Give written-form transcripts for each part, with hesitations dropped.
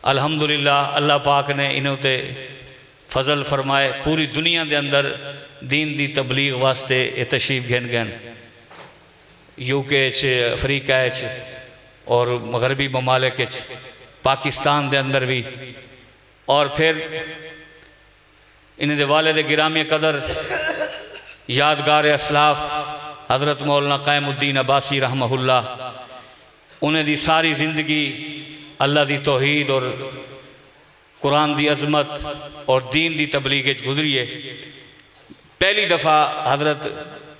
अल्हम्दुलिल्लाह अल्लाह पाक ने इन्हों ते फजल फरमाए पूरी दुनिया के अंदर दीन दी तबलीग वास्ते ये तशरीफ घेन गए यूके अफ्रीका और मगरबी ममालिक पाकिस्तान के अंदर भी। और फिर इन्हें वालिद गिरामी कदर यादगार असलाफ हज़रत मौलाना क़यामुद्दीन अब्बासी रहमहुल्लाह, उन्हें दी सारी ज़िंदगी अल्लाह दी तौहीद और कुरान दी अज़मत और दीन दी तबलीग गुजरी है। पहली दफ़ा हज़रत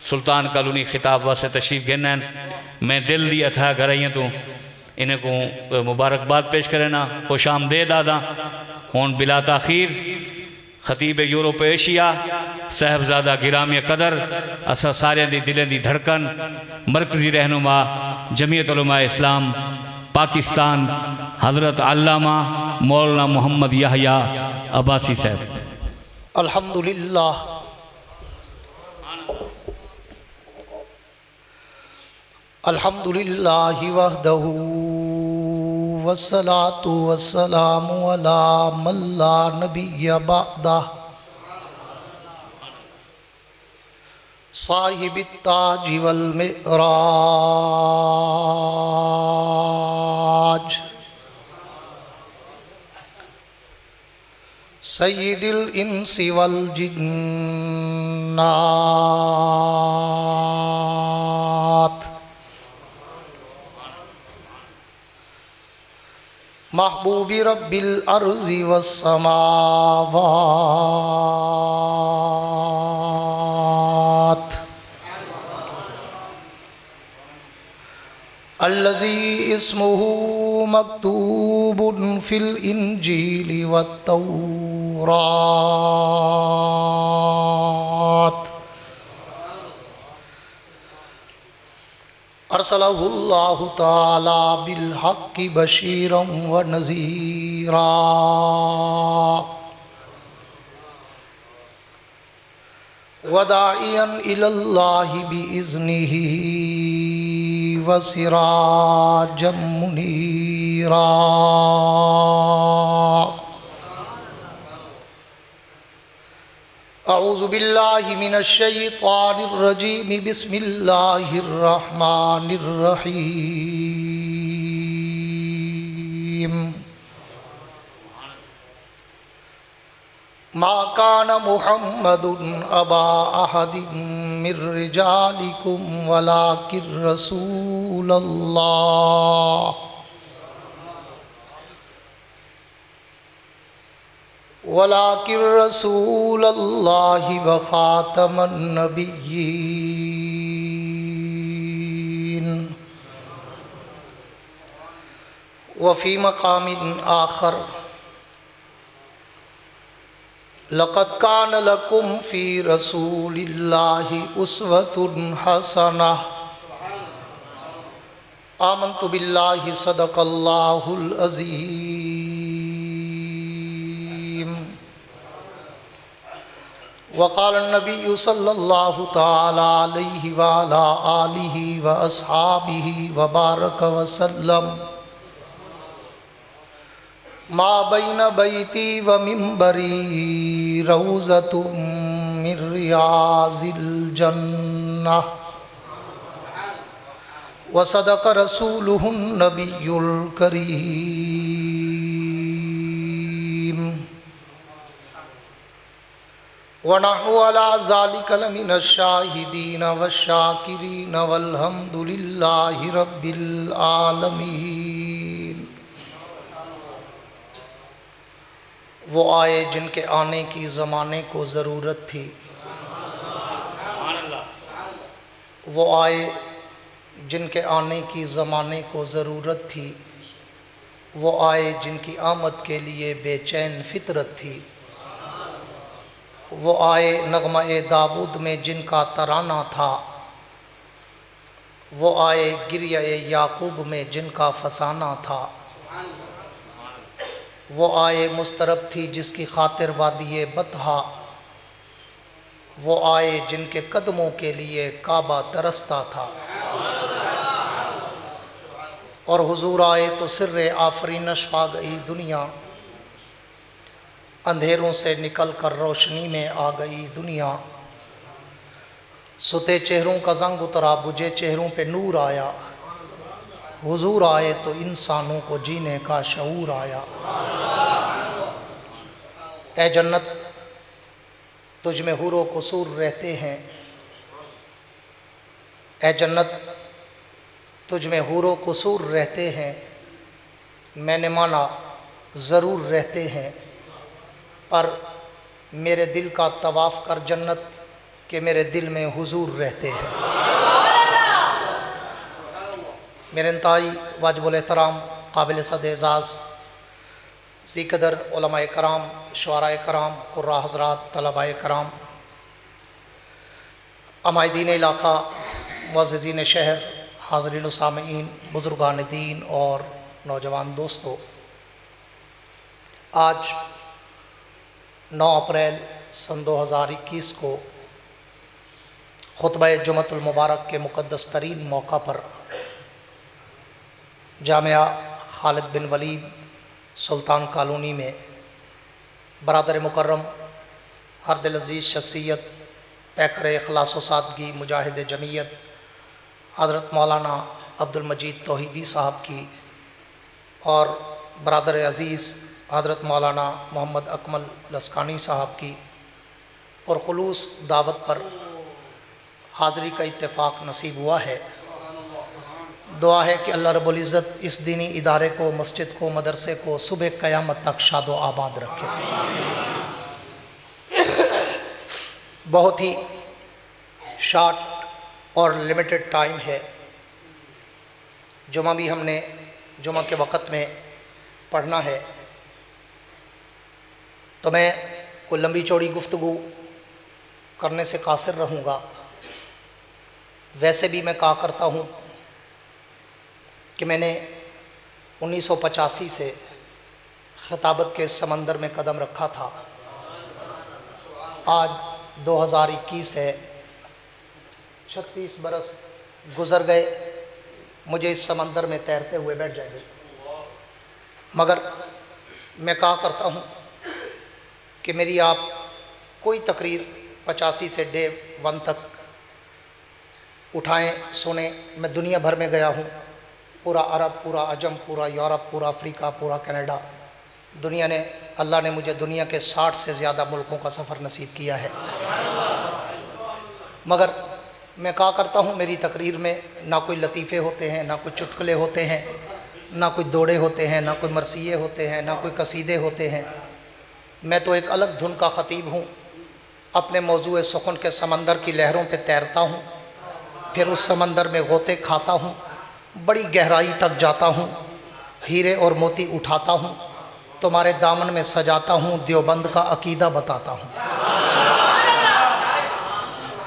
सुल्तान कॉलोनी खिताब वास्ते तशरीफ़ घेना। मैं दिल दी अथा गराइयाँ तो इन्हें को मुबारकबाद पेश करना, खुश आमदेद आदा। हुन बिला ताखीर खतीब यूरोप एशिया साहबजादा गिरामी कदर असा सारे दी दिलें दी धड़कन मरकजी रहनुमा जमीयत उलमा इस्लाम पाकिस्तान हज़रत अल्लामा मौलाना मोहम्मद याहया अब्बासी साहब। अल्हम्दुलिल्लाह अल्हम्दुलिल्लाहि वहदहू वस्सलातु वस्सलामु अला मन ला नबिय्य बअदह साहिबित ताज वल मिअराज सय्यिदिल इंसी वल जिन्नात महबूबी रब्बिल अर्ज़ि वस्समावात अल्लज़ी इस्मुहु मक्तूबुन फिल इंजीली वत्तौरात अरसलहुल्लाहु ताला बिल हक्की बशीरम व नज़ीरा वदाइयन इलल्लाहि बिइज़्निही व सिराजम मुनीरा। अऊज़ु बिल्लाहि मिनश शैतानिर रजीम बिस्मिल्लाहिर रहमानिर रहीम। मा कान मुहम्मदुन अबा अहदिम मिर रिजालिकुम वलाकिर रसूलल्लाह वलाकिर रसूलल्लाहि व खातमन नबिय्यीन। व फी मकामिन आखर लक़द कान लकुम फ़ी रसूलिल्लाहि उस्वतुन हसनह। आमन्तु बिल्लाहि सदक़ल्लाहुल अज़ीम। वक़ाल नबी सल्लल्लाहु ताला अलैहि व अला आलिहि व अस्हाबिहि व बारक वसल्लम। मा बैन बैती व मिंबरी रौज़तुम मिन रियाज़िल जन्नह व सदक़ रसूलुहुन नबियुल करीम। व नहनु अला ज़ालिका लमिनश शाहिदीन वश्शाकिरीन वल्हम्दुलिल्लाहि रब्बिल आलमीन। वो आए जिनके आने की ज़माने को ज़रूरत थी, वो आए जिनके आने की ज़माने को ज़रूरत थी, वो आए जिनकी आमद के लिए बेचैन फितरत थी, वो आए नग़्मा-ए दाऊद में जिनका तराना था, वो आए गिरिया-ए याकूब में जिनका फसाना था, वो आए मुस्तरब थी जिसकी खातिर वादिये बतहा, वो आए जिनके कदमों के लिए काबा तरसता था। और हुजूर आए तो सिर्रे आफरीनश पा गई दुनिया, अंधेरों से निकल कर रोशनी में आ गई दुनिया। सुते चेहरों का जंग उतरा, बुझे चेहरों पे नूर आया। हुजूर आए तो इंसानों को जीने का शऊर आया। ए जन्नत तुझ में हुरो कसूर रहते हैं, ए जन्नत तुझ में हुरो कसूर रहते हैं। मैंने माना ज़रूर रहते हैं, पर मेरे दिल का तवाफ़ कर जन्नत कि मेरे दिल में हुजूर रहते हैं। मेरे इंतहाई वाजिबुल एहतराम काबिल सद एज़ाज़ ज़ीक़दर उलमाए कराम, शुअराए कराम, कुर्रा हज़रात, तलबाए कराम, अमायदीन इलाक़ा, मुअज़्ज़िज़ीन शहर, हाज़रीन व सामीईन, बुज़ुर्गान दीन और नौजवान दोस्तों, आज 9 अप्रैल सन 2021 को खुतबा जुमअतुल मुबारक के मुक़द्दस तरीन मौका पर जामिया खालिद बिन वलीद सुल्तान कॉलोनी में बरादर मुकर्रम हर दिल अज़ीज़ शख्सियत, पैकर इखलास व सादगी, मुजाहिद जमीयत हज़रत मौलाना अब्दुल मजीद तौहीदी साहब की और बरादर अज़ीज़ हज़रत मौलाना मोहम्मद अकमल लस्कानी साहब की पुरखुलूस दावत पर हाज़री का इत्तेफाक नसीब हुआ है। दुआ है कि अल्लाह रब्बुल इज़्ज़त इस दीनी इदारे को, मस्जिद को, मदरसे को सुबह क़यामत तक शादो आबाद रखे। बहुत ही शॉर्ट और लिमिटेड टाइम है। जुमा भी हमने जुमा के वक़्त में पढ़ना है, तो मैं कोई लंबी चौड़ी गुफ्तगू करने से कासिर रहूँगा। वैसे भी मैं कहा करता हूँ कि मैंने 1985 से खिताबत के समंदर में कदम रखा था। आज 2021 है, 36 बरस गुज़र गए, मुझे इस समंदर में तैरते हुए बैठ जाएंगे। मगर मैं कहा करता हूँ कि मेरी आप कोई तकरीर 85 से डे 1 तक उठाएं, सुने। मैं दुनिया भर में गया हूँ, पूरा अरब, पूरा अजम, पूरा यूरोप, पूरा अफ्रीका, पूरा कनाडा। दुनिया ने, अल्लाह ने मुझे दुनिया के 60 से ज़्यादा मुल्कों का सफ़र नसीब किया है। मगर मैं कहा करता हूँ मेरी तकरीर में ना कोई लतीफ़े होते हैं, ना कोई चुटकुले होते हैं, ना कोई दौड़े होते हैं, ना कोई मरसिये होते हैं, ना कोई कसीदे होते हैं। मैं तो एक अलग धुन का ख़तीब हूँ। अपने मौजूए सुखन के समंदर की लहरों पे तैरता हूँ, फिर उस समंदर में गोते खाता हूँ, बड़ी गहराई तक जाता हूँ, हीरे और मोती उठाता हूँ, तुम्हारे दामन में सजाता हूँ, देवबंद का अकीदा बताता हूँ।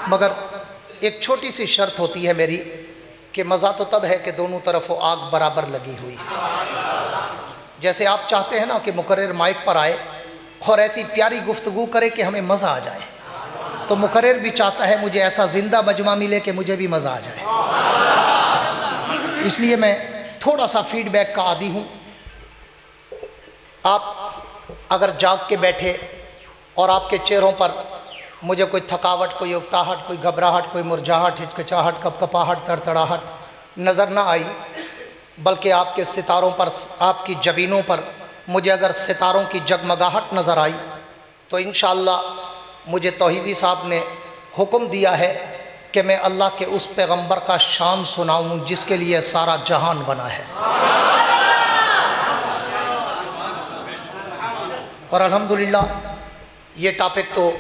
मगर एक छोटी सी शर्त होती है मेरी कि मज़ा तो तब है कि दोनों तरफों आग बराबर लगी हुई है। जैसे आप चाहते हैं ना कि मुकर्रिर माइक पर आए और ऐसी प्यारी गुफ्तगू करे कि हमें मज़ा आ जाए, तो मुकर्रिर भी चाहता है मुझे ऐसा ज़िंदा मजमा मिले कि मुझे भी मज़ा आ जाए। इसलिए मैं थोड़ा सा फीडबैक का आदी हूँ। आप अगर जाग के बैठे और आपके चेहरों पर मुझे कोई थकावट, कोई उकताहट, कोई घबराहट, कोई मुरझाहट, हिचकिचाहट, कपकपाहट, तड़तड़ाहट नज़र ना आई, बल्कि आपके सितारों पर, आपकी जबीनों पर मुझे अगर सितारों की जगमगाहट नज़र आई, तो इंशाअल्लाह मुझे तौहीदी साहब ने हुक्म दिया है कि मैं अल्लाह के उस पैगंबर का शान सुनाऊं जिसके लिए सारा जहान बना है। और अल्हम्दुलिल्लाह ये टॉपिक तो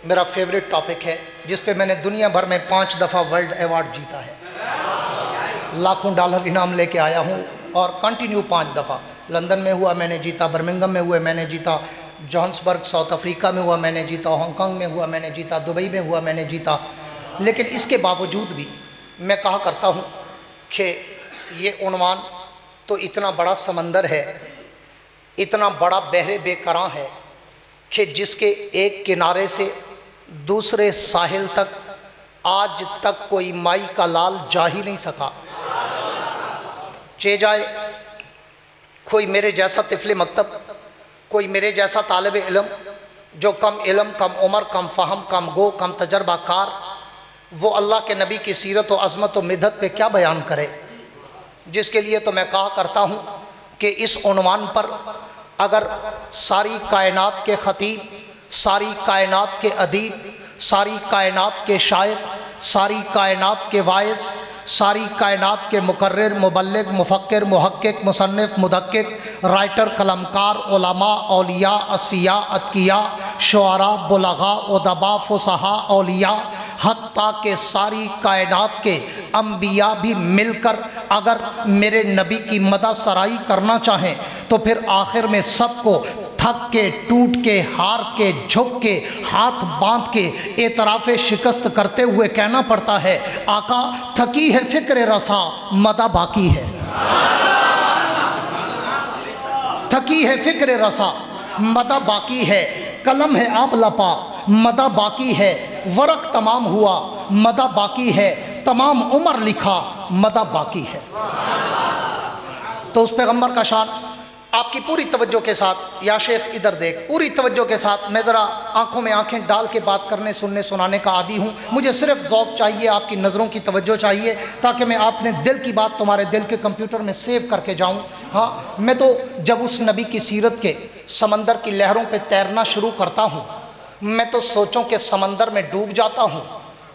मेरा फेवरेट टॉपिक है, जिस पे मैंने दुनिया भर में 5 दफ़ा वर्ल्ड अवार्ड जीता है। लाखों डॉलर इनाम लेके आया हूँ और कंटिन्यू 5 दफ़ा। लंदन में हुआ मैंने जीता, बर्मिंघम में हुए मैंने जीता, जोहान्सबर्ग साउथ अफ्रीका में हुआ मैंने जीता, हांगकांग में हुआ मैंने जीता, दुबई में हुआ मैंने जीता। लेकिन इसके बावजूद भी मैं कहा करता हूँ कि ये उन्वान तो इतना बड़ा समंदर है, इतना बड़ा बहरे बेकरां है कि जिसके एक किनारे से दूसरे साहिल तक आज तक कोई माई का लाल जा ही नहीं सका। चेजाए कोई मेरे जैसा तिफले मकतब, कोई मेरे जैसा तालिब इल्म जो कम इल्म, कम उम्र, कम फ़हम, कम गो, कम तजर्बाकार, वो अल्लाह के नबी की सीरत व अज़मत व मिदत पे क्या बयान करे। जिसके लिए तो मैं कहा करता हूँ कि इस उन्वान पर अगर सारी कायनात के ख़तीब, सारी कायनात के अदीब, सारी कायनात के शायर, सारी कायनात के वाइज़, सारी कायनात के मुकर्रिर, मुबल्लिग, मुफक्किर, मुहक्किक, मुसन्निफ, मुदक्किक, राइटर, कलमकार, उलमा, औलिया, असफिया, अतकिया, शुआरा, बुलगा, उदबा, फुसहा, औलिया, हत्ता के सारी कायनात के अंबिया भी मिलकर अगर मेरे नबी की मदह सराई करना चाहें तो फिर आखिर में सबको थक के, टूट के, हार के, झुक के, हाथ बांध के एतराफ़ शिकस्त करते हुए कहना पड़ता है, आका थकी है फिक्र रसा, मदा बाकी है। थकी है फिक्र रसा, मदा बाकी है। कलम है आप लपा, मदा बाकी है। वरक तमाम हुआ, मदा बाकी है। तमाम उम्र लिखा, मदा बाकी है। तो उस पैगम्बर का शान आपकी पूरी तवज्जो के साथ, या शेख इधर देख, पूरी तवज्जो के साथ मैं ज़रा आंखों में आंखें डाल के बात करने, सुनने, सुनाने का आदी हूँ। मुझे सिर्फ ज़ौक़ चाहिए, आपकी नज़रों की तवज्जो चाहिए, ताकि मैं अपने दिल की बात तुम्हारे दिल के कंप्यूटर में सेव करके जाऊँ। हाँ, मैं तो जब उस नबी की सीरत के समंदर की लहरों पर तैरना शुरू करता हूँ, मैं तो सोचों के समंदर में डूब जाता हूँ।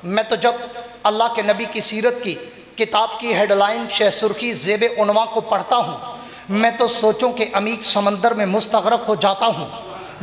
मैं तो जब अल्लाह के नबी की सीरत की किताब की हेडलाइन शह सुर्खी ज़ेब उन्वा को पढ़ता हूँ, मैं तो सोचों के अमीक समंदर में मुस्तग़रक़ हो जाता हूँ।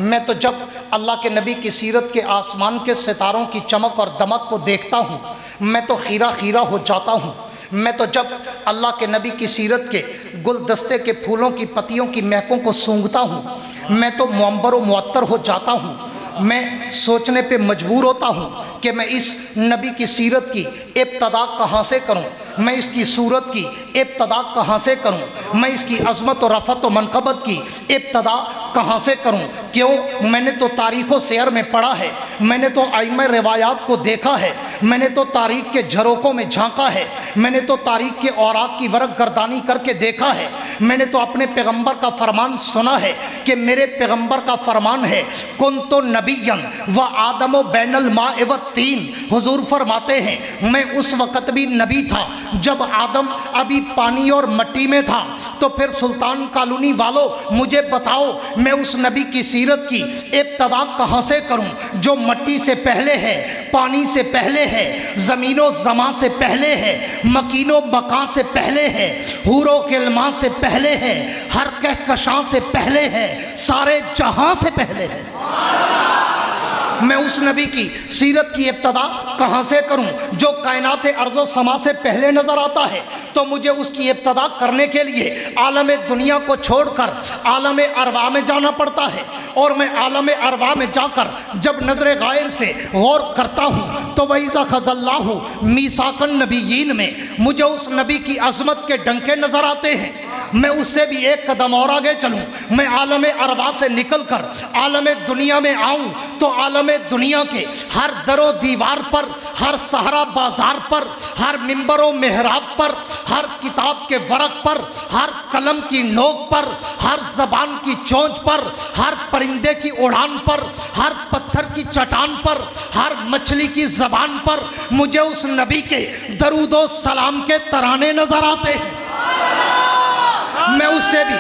मैं तो जब अल्लाह के नबी की सीरत के आसमान के सितारों की चमक और दमक को देखता हूँ, मैं तो खीरा खीरा हो जाता हूँ। मैं तो जब अल्लाह के नबी की सीरत के गुलदस्ते के फूलों की पत्तियों की महकों को सूंघता हूँ, मैं तो मुअम्बर व मुअत्तर हो जाता हूँ। मैं सोचने पे मजबूर होता हूँ कि मैं इस नबी की सीरत की इब्तदा कहाँ से करूँ, मैं इसकी सूरत की इब्तदा कहाँ से करूँ, मैं इसकी अज़मत और रफ़त व मनक़बत की इब्तदा कहाँ से करूँ। क्यों? मैंने तो तारीख़ व सियर में पढ़ा है, मैंने तो आइम्मा रिवायात को देखा है, मैंने तो तारीख़ के झरोकों में झांका है, मैंने तो तारीख़ के औराक की वरक गर्दानी करके देखा है, मैंने तो अपने पैगम्बर का फरमान सुना है कि मेरे पैगम्बर का फरमान है, कुन तो नबीयन व आदम बैनल माए व तीन। हुजूर फरमाते हैं मैं उस वक़्त भी नबी था जब आदम अभी पानी और मट्टी में था। तो फिर सुल्तान कॉलोनी वालों मुझे बताओ, मैं उस नबी की सीरत की इब्तदा कहाँ से करूँ जो मट्टी से पहले है, पानी से पहले है, ज़मीनो ज़मा से पहले है, मकीनो मकान से पहले है, हूरो किल्मा से पहले है, हर कहकशां से पहले है, सारे जहां से पहले है। मैं उस नबी की सीरत की इब्तदा कहाँ से करूँ जो कायनात अर्ज़ो समा से पहले नज़र आता है। तो मुझे उसकी इब्तदा करने के लिए आलम दुनिया को छोड़कर आलम अरवा में जाना पड़ता है। और मैं आलम अरवा में जाकर जब नज़र गायर से गौर करता हूँ तो वहीज़ा खज़ल्लाहु मीसाकन नबीयीन में मुझे उस नबी की अज़मत के डंके नज़र आते हैं। मैं उससे भी एक कदम और आगे चलूँ, मैं आलम अरवा से निकल कर आलम दुनिया में आऊँ तो आलम दुनिया के हर दरो दीवार पर, हर सहरा बाजार पर, हर मिंबर व मेहराब पर, हर किताब के वरक पर, हर कलम की नोक पर, हर जबान की चोंच पर, हर परिंदे की उड़ान पर, हर पत्थर की चट्टान पर, हर मछली की जबान पर मुझे उस नबी के दरूदो सलाम के तराने नजर आते हैं। मैं उससे भी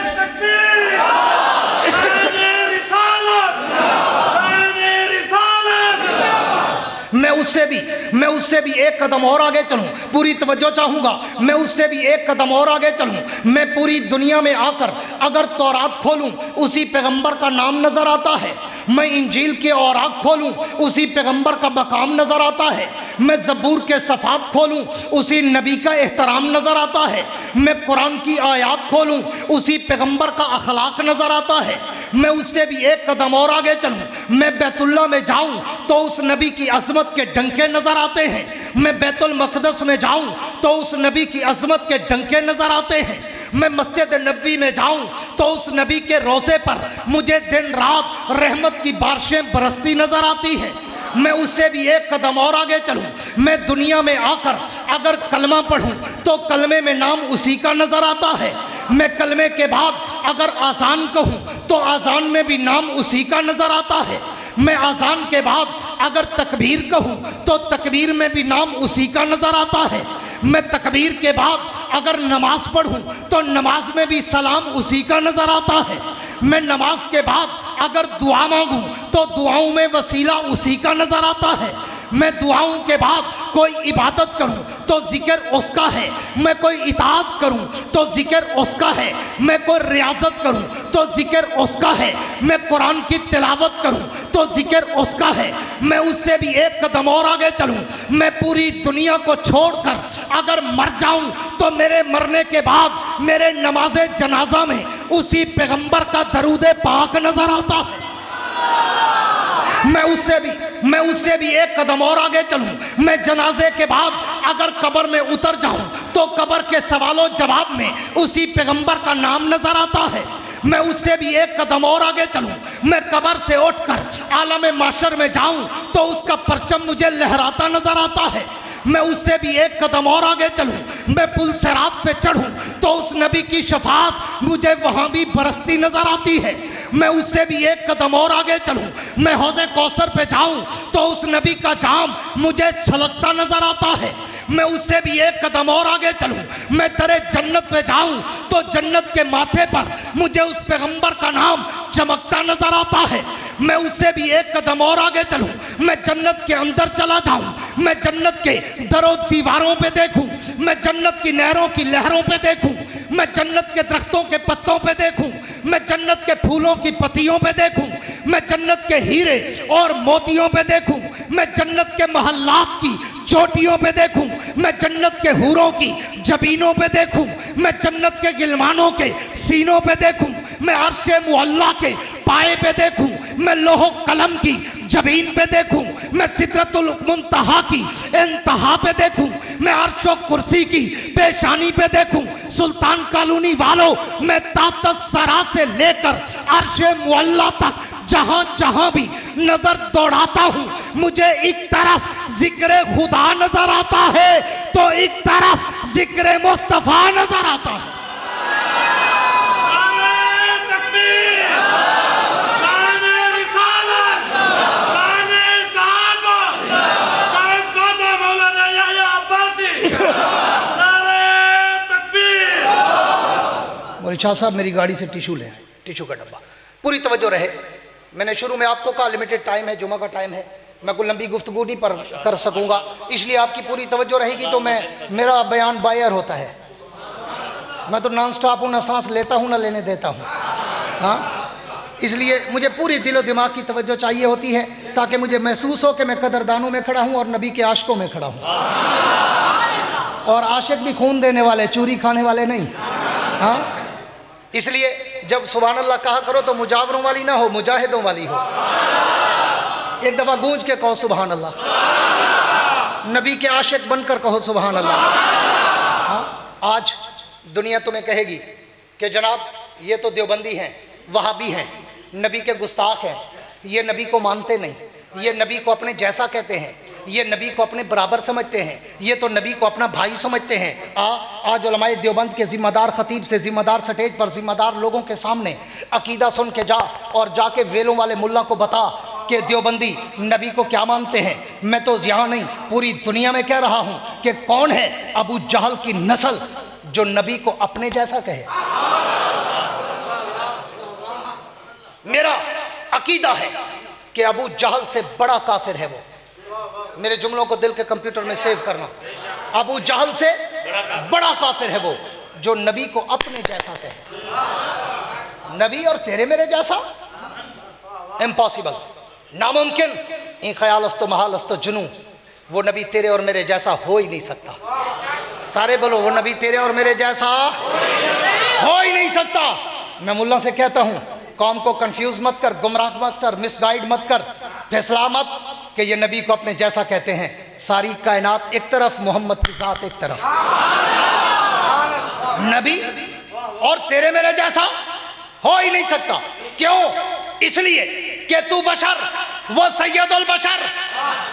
मैं उससे भी एक कदम और आगे चलूं, पूरी तवज्जो चाहूँगा, मैं उससे भी एक कदम और आगे चलूं। मैं पूरी दुनिया में आकर अगर तौरात खोलूं उसी पैगंबर का नाम नज़र आता है, मैं इंजील के औराक खोलूं उसी पैगंबर का मकाम नज़र आता है, मैं ज़बूर के सफ़ात खोलूं उसी नबी का एहतराम नज़र आता है, मैं कुरान की आयात खोलूं उसी पैगंबर का अखलाक नज़र आता है। मैं उससे भी एक कदम और आगे चलूं, मैं बैतुल्ला में जाऊं तो उस नबी की अज़मत के डंके नज़र आते हैं, मैं बैतुल मक़दस में जाऊं तो उस नबी की अज़मत के डंके नज़र आते हैं, मैं मस्जिद नबवी में जाऊं तो उस नबी के रोज़े पर मुझे दिन रात रहमत की बारिशें बरसती नज़र आती है। मैं उससे भी एक कदम और आगे चलूं। मैं दुनिया में आकर अगर कलमा पढ़ूं तो कलमे में नाम उसी का नजर आता है। मैं कलमे के बाद अगर आज़ान कहूं तो आज़ान में भी नाम उसी का नजर आता है। मैं आज़ान के बाद अगर तकबीर कहूं तो तकबीर में भी नाम उसी का नजर आता है। मैं तकबीर के बाद अगर नमाज पढ़ूं तो नमाज में भी सलाम उसी का नजर आता है। मैं नमाज के बाद अगर दुआ मांगूं तो दुआओं में वसीला उसी का नजर आता है। मैं दुआओं के बाद कोई इबादत करूं तो जिक्र उसका है। मैं कोई इताअत करूं तो जिक्र उसका है। मैं कोई रियाजत करूं तो जिक्र उसका है। मैं कुरान की तिलावत करूं तो जिक्र उसका है। मैं उससे भी एक कदम और आगे चलूं। मैं पूरी दुनिया को छोड़कर अगर मर जाऊं तो मेरे मरने के बाद मेरे नमाज़े जनाजा में उसी पैगंबर का दरूदे पाक नजर आता है। मैं उससे भी एक कदम और आगे चलूं। मैं जनाजे के बाद अगर कब्र में उतर जाऊं तो कब्र के सवालों जवाब में उसी पैगंबर का नाम नजर आता है। मैं उससे भी एक कदम और आगे चलूं। मैं कब्र से उठकर आलम माशर में जाऊं तो उसका परचम मुझे लहराता नजर आता है। मैं उससे भी एक कदम और आगे चलूं। मैं पुल सिरात पे चढ़ूं तो उस नबी की शफाअत मुझे वहां भी बरसती नजर आती है। मैं उससे भी एक कदम और आगे चलूं। मैं हौज़े कौसर पे जाऊं तो उस नबी का जाम मुझे छलकता नजर आता है। मैं उससे भी एक कदम और आगे चलूं। मैं दरे जन्नत पे जाऊं तो जन्नत के माथे पर मुझे उस पैगंबर का नाम चमकता नजर आता है। मैं उससे भी एक कदम और आगे चलूं। मैं जन्नत के अंदर चला जाऊं। मैं जन्नत के दरों दीवारों पे देखूं। मैं जन्नत की नहरों की लहरों पे देखूं। मैं जन्नत के दरख्तों के पत्तों पे देखूं। मैं जन्नत के फूलों की पत्तियों पे देखूं। मैं जन्नत के हीरे और मोतियों पे देखूं। मैं जन्नत के महल्लात की चोटियों पे देखूं। मैं जन्नत के हूरों की जबीनों पे देखूं। मैं जन्नत के गिलमानों के सीनों पे देखूं। मैं अर्शे मुअल्ला के पाए पे देखूं। मैं लोहो कलम की जबीन पे देखूं। मैं सिदरतुल मुंतहा की इंतहा पे देखूं। मैं अर्शो कुर्सी की पेशानी पे देखूं। सुल्तान कॉलोनी वालों, मैं तातत सरा से लेकर अर्शे मुअल्ला तक जहां जहां भी नजर दौड़ाता हूं मुझे एक तरफ जिक्र खुदा नजर आता है तो एक तरफ जिक्र मुस्तफा नजर आता है। और शाह साहब मेरी गाड़ी से टिशू ले आए, टिशू का डब्बा। पूरी तवज्जो रहे। मैंने शुरू में आपको कहा लिमिटेड टाइम है, जुमा का टाइम है, मैं कोई लंबी गुफ्तगू नहीं पर कर सकूंगा, इसलिए आपकी पूरी तवज्जो रहेगी तो मेरा बयान बायर होता है। मैं तो नॉन स्टॉप हूँ, ना सांस लेता हूँ ना लेने देता हूँ। हाँ, इसलिए मुझे पूरी दिलो दिमाग की तवज्जो चाहिए होती है ताकि मुझे महसूस हो कि मैं कदरदानों में खड़ा हूँ और नबी के आशिकों में खड़ा हूँ। और आशिक भी खून देने वाले, चूरी खाने वाले नहीं। हाँ, इसलिए जब सुभान अल्लाह कहा करो तो मुजावरों वाली ना हो, मुजाहिदों वाली हो। एक दफ़ा गूंज के कहो सुभान अल्लाह। नबी के आशिक बनकर कहो सुभान अल्लाह। हाँ, आज दुनिया तुम्हें कहेगी कि जनाब ये तो देवबंदी हैं, वहाबी हैं, नबी के गुस्ताख हैं, ये नबी को मानते नहीं, ये नबी को अपने जैसा कहते हैं, ये नबी को अपने बराबर समझते हैं, ये तो नबी को अपना भाई समझते हैं। आज उलमाए देवबंद के ज़िम्मेदार ख़तीब से ज़िम्मेदार स्टेज पर ज़िम्मेदार लोगों के सामने अकीदा सुन के जा और जाके वेलों वाले मुल्ला को बता कि देवबंदी नबी को क्या मानते हैं। मैं तो यहाँ नहीं पूरी दुनिया में कह रहा हूँ कि कौन है अबू जहल की नस्ल जो नबी को अपने जैसा कहे। मेरा अकीदा है कि अबू जहल से बड़ा काफिर है वो। मेरे जुमलों को दिल के कंप्यूटर में सेव करना। अबू जहल से बड़ा काफिर है वो जो नबी को अपने जैसा कहे। नबी और तेरे मेरे जैसा इम्पॉसिबल, नामुमकिन। इन ख्याल अस्तो महाल अस्तो जुनू, वो नबी तेरे और मेरे जैसा हो ही नहीं सकता। सारे बोलो, वो नबी तेरे और मेरे जैसा हो ही नहीं सकता। मैं मुल्ला से कहता हूँ, कौम को कंफ्यूज मत कर, गुमराह मत कर, मिसगाइड मत कर, फैसला मत कि ये नबी को अपने जैसा कहते हैं। सारी कायनात एक तरफ, मोहम्मद की जात एक तरफ। नबी और तेरे मेरे जैसा हो ही नहीं सकता। क्यों? इसलिए कि तू बशर, वो सैयदुल बशर,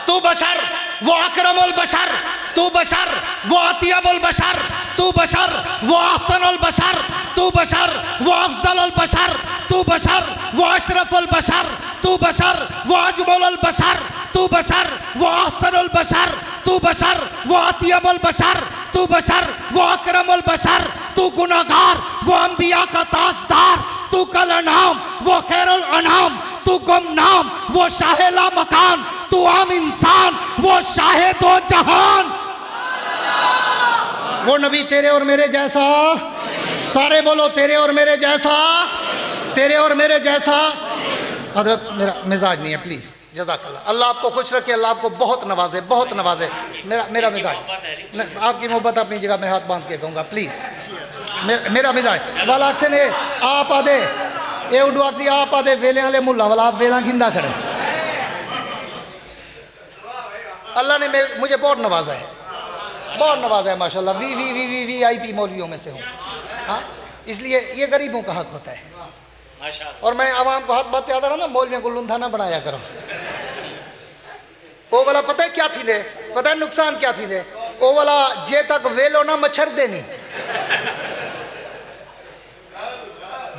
तू बशर वो अकरमुल बशर, तू बशर वो अतियबुल बशर, तू बशर वो अहसनुल बशर, तू बशर वो अफजलुल बशर, तू बशर वो अशरफुल बशर, तू बशर वो अजमलुल बशर, तू बशर वो अहसनुल बशर, तू बशर वो अतियबुल बशर, तू बशर वो अकरमुल बशर, तू गुनाहगार वो अंबिया का ताजदार, तू कल अनाम वो खैरुल अनाम, तू गुमनाम वो शाहेला मकान, तू आम इंसान वो शाहे दो जहान। वो नबी तेरे और मेरे जैसा, सारे बोलो तेरे और मेरे जैसा, तेरे और मेरे जैसा। हजरत मेरा मिजाज नहीं है, प्लीज़ जज़ाकल्लाह, अल्लाह आपको खुश रखे, अल्लाह आपको बहुत नवाजे, बहुत नवाजे। मेरा मिजाज, आपकी मोहब्बत अपनी जगह में हाथ बांध के कहूँगा, प्लीज़ मेरा मिजाज वाला से ने आप आदे ये उडवासी आप आदे वेले वाले मुल्ला वाला आप वेला गिंदा खड़े। अल्लाह ने मुझे बहुत नवाजा है, बहुत नवाजा है माशाल्लाह। VIP मौलवियों में से हूँ। हाँ, इसलिए ये गरीबों का हक होता है। और मैं आवाम को हाथ बात याद रहा ना, मौलवियों को लुंधा ना बनाया करो। वो वाला पता है क्या थी दे, पता है नुकसान क्या थी दे, वो वाला जे तक वेलो ना मच्छर देनी,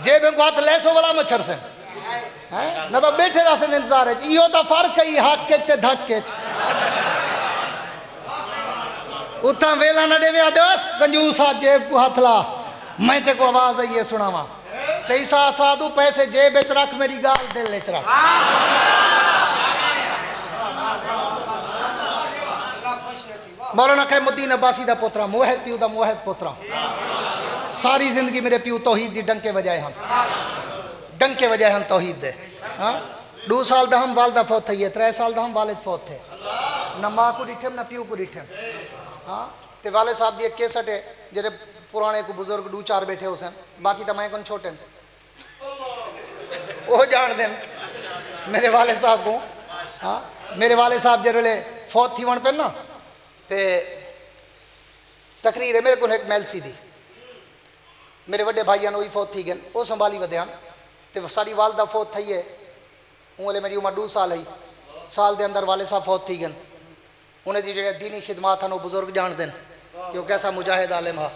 जे में हाथ लेसो वाला मच्छर से है ना, तो बैठे रहा से इंतजार है। यो तो फर्क है हक के ते धक के उतना वेला ना देवे आदेश कंजूसा जेब को हाथ ला, मैं ते को आवाज है ये सुनावा तैसा साधु पैसे जेब बेच रख, मेरी गाल दिल ले रख। मौलाना क़यामुद्दीन अब्बासी दा पोतरा, मुवहिद प्यू दा मुवहिद पोतरा, सारी जिंदगी मेरे प्यू तौहीद दी डंके बजाए हम, डंके बजाए हम तौहीद दे। हाँ, 2 साल दा हम वालदा फौत थी, 3 साल दा हम वालिद फौत थे, न माँ को डिठम न प्यू को डिठम। हाँ, ते वाले साहब दी एक केसट है जेरे पुराने को बुजुर्ग 2-4 बैठे उसे, बाकी तो मैं कौन छोटे वो जान देन मेरे वाले साहब को। हाँ, मेरे वाले साहब जेरे फौत थी वन पे ना, ते तकरीर है मेरे को एक मैलसी दी, मेरे बड़े भाइयों ने फौत थी गए, वो संभाली वध्यान, तो सारी वालदा फौत थी है, उन्हें मेरी उम्र 2 साल है, साल के अंदर वाले साहब फौत थी गए। उन्हें जी जो दीनी खिदमात हैं वो बुजुर्ग जान दें कि वो कैसा मुजाहिद आलिम हा।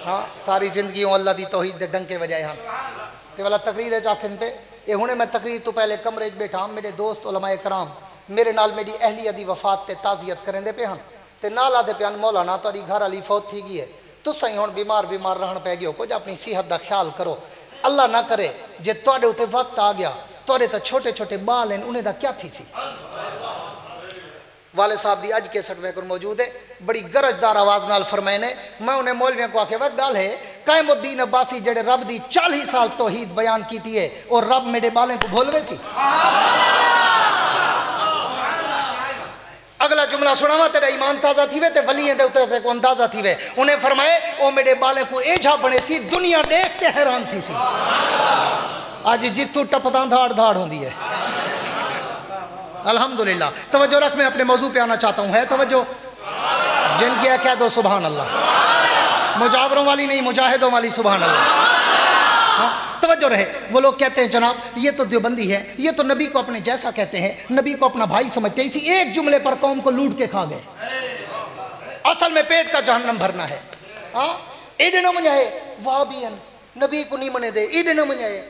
हाँ, सारी जिंदगी अल्लाह की तौहीद दे डंके बजाए हाँ। तो वाला तकरीर है आखिर पे ये हुणे मैं तकरीर तो पहले कमरे बैठा, मेरे दोस्त उलमाए कराम मेरे नाल मेरी अहलिया दी वफात ते ताज़ियत करेंदे पे हैं, ते नाल आदे प्यान मौलाना तुहाडी घर वाली फौत थी गई है, तुसां ही हुण बीमार रहन पै गए, कुछ अपनी सेहत का ख्याल करो। अल्लाह ना करे जे तुहाडे उत्ते वक्त आ गया, तुहाडे तो छोटे छोटे बाल हैं, उन्हें दा क्या थी सी। वाले साहब की अज केसट में मौजूद है, बड़ी गरजदार आवाज़ नाल फरमाए ने। मैं उन्हें मौलवियों को आके वह गल है क़यामुद्दीन अब्बासी जेड़े रब दी 40 साल तौहीद बयान की है और रब मेरे बालें को भूलवे सी। अगला जुमला सुनावा तेरा ईमान ताज़ा थी वे ते वलियों दे उते को अंदाजा थी वे। उन्हें फरमाए ओ मेरे बालें को एझा बने सी, दुनिया देखते हैरान थी सी। अज जितू टपदा धाड़ धाड़ होंदी है। अल्हम्दुलिल्लाह। तवज्जो रख, मैं अपने मौजू पे आना चाहता हूँ, है तवज्जो? जिनकी है कह दो सुभान अल्लाह, मुजावरों वाली नहीं मुजाहिदों वाली सुभान अल्लाह। हाँ, तवज्जो रहे। वो लोग कहते हैं जनाब ये तो देवबंदी है, ये तो नबी को अपने जैसा कहते हैं, नबी को अपना भाई समझते हैं, इसी एक जुमले पर कौम को लूट के खा गए। असल में पेट का जहन्नम भरना है। हाँ, एडे न मनाए वाह भी नबी को नहीं मने दे, एडे न मनाए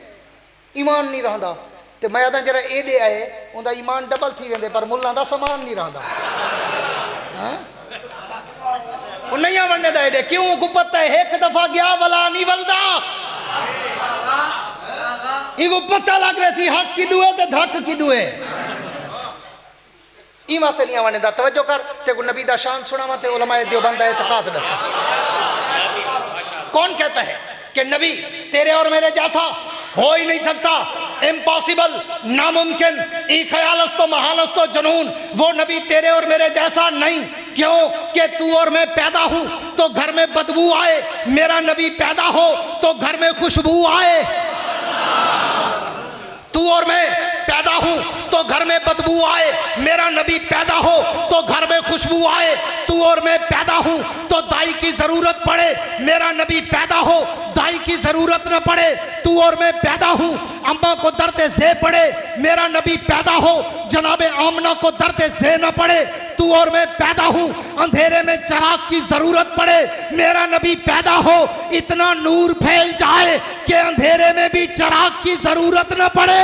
ईमान नहीं रहा। तो मैं आता जरा एडे आए उनका ईमान डबल थी वेंदे, पर मुल्लां दा समान नहीं रहा। नहीं वनने दा एडे क्यों गुपता है, एक दफा गया वाला नहीं वलदा। इको पता लग रहा सी हक की दुए ते धक की दुए। ई वास्ते नहीं वनने दा। तवज्जो कर, ते को नबी दा शान सुनावा ते उलमाए देवबंद दा इत्तेकाद दसा। कौन कहता है कि नबी तेरे और मेरे जैसा हो ही नहीं सकता, इम्पॉसिबल, नामुमकिन, ई ख्यालस्तो महालस्तो जुनून। वो नबी तेरे और मेरे जैसा नहीं। क्यों कि तू और मैं पैदा हूं तो घर में बदबू आए, मेरा नबी पैदा हो तो घर में खुशबू आए। तू और मैं पैदा हूं तो घर में बदबू आए, मेरा नबी पैदा हो तो घर में खुशबू आए। तू और मैं पैदा हूं तो दाई की जरूरत पड़े, मेरा नबी पैदा हो दाई की जरूरत न पड़े। तू और मैं पैदा हूं, अम्मा को दर्द से पड़े, मेरा नबी पैदा हो जनाबे आमना को दर्द से न पड़े। तू और मैं पैदा हूं, अंधेरे में चिराग की जरूरत पड़े, मेरा नबी पैदा हो इतना नूर फैल जाए कि अंधेरे में भी चिराग की जरूरत न पड़े।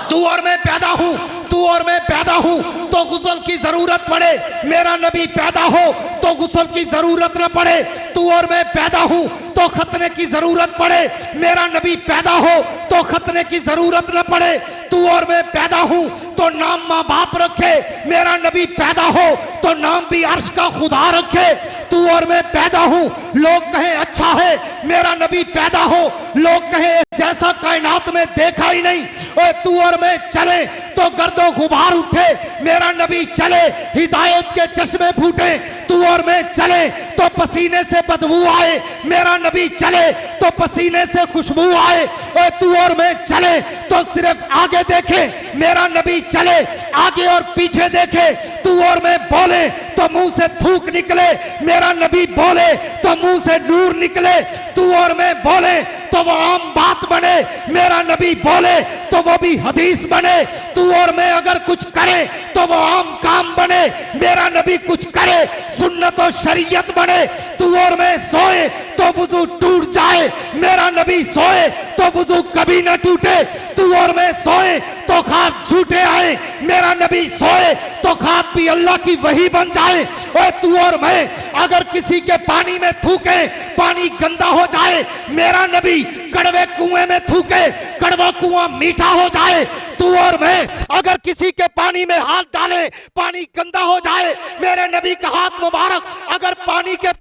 तू और मैं पैदा हूं, तू और मैं पैदा हूं तो गुस्ल की जरूरत पड़े, मेरा नबी पैदा हो तो गुस्ल की जरूरत न पड़े। तू और मैं पैदा हूं तो खतने की जरूरत पड़े, मेरा नबी पैदा हो तो खतने की जरूरत न पड़े। तू और मैं पैदा हूं तो नाम माँ बाप रखे, मेरा नबी पैदा हो तो नाम भी अर्श का खुदा रखे। तू और मैं पैदा हूं लोग कहें अच्छा है, मेरा नबी पैदा हो लोग कहें जैसा कायनात में देखा ही नहीं। और तू और मैं चले तो गर्दो गुबार उठे, मेरा नबी चले हिदायत के चश्मे फूटे। तू और मैं चले तो पसीने से बदबू आए, मेरा नबी चले तो पसीने से खुशबू आए। और तू और मैं चले तो सिर्फ आगे देखे, मेरा नबी चले आगे और पीछे देखे। तू और मैं बोले तो मुंह से थूक निकले, मेरा नबी बोले तो मुंह से नूर निकले। तू और मैं बोले तो वो आम बात बने, मेरा नबी बोले तो वो भी हदीस बने। तू और मैं अगर कुछ करे तो वो आम काम बने, मेरा नबी कुछ करे सुन्नत और शरीयत बने। तू और मैं सोए तो वुजू टूट जाए, मेरा नबी सोए तो वुजू कभी न टूटे। तू और मैं सोए तो ख्वाब झूठे आए, मेरा नबी सोए तो ख्वाब भी अल्लाह की वही बन जाए। और तू और मैं अगर किसी के पानी में थूके पानी गंदा हो जाए, मेरा नबी कड़वे कुएं में थूके कड़वा कुआं मीठा हो जाए। तू और मैं अगर किसी के पानी में हाथ डाले पानी गंदा हो जाए, मेरे नबी का हाथ मुबारक अगर पानी के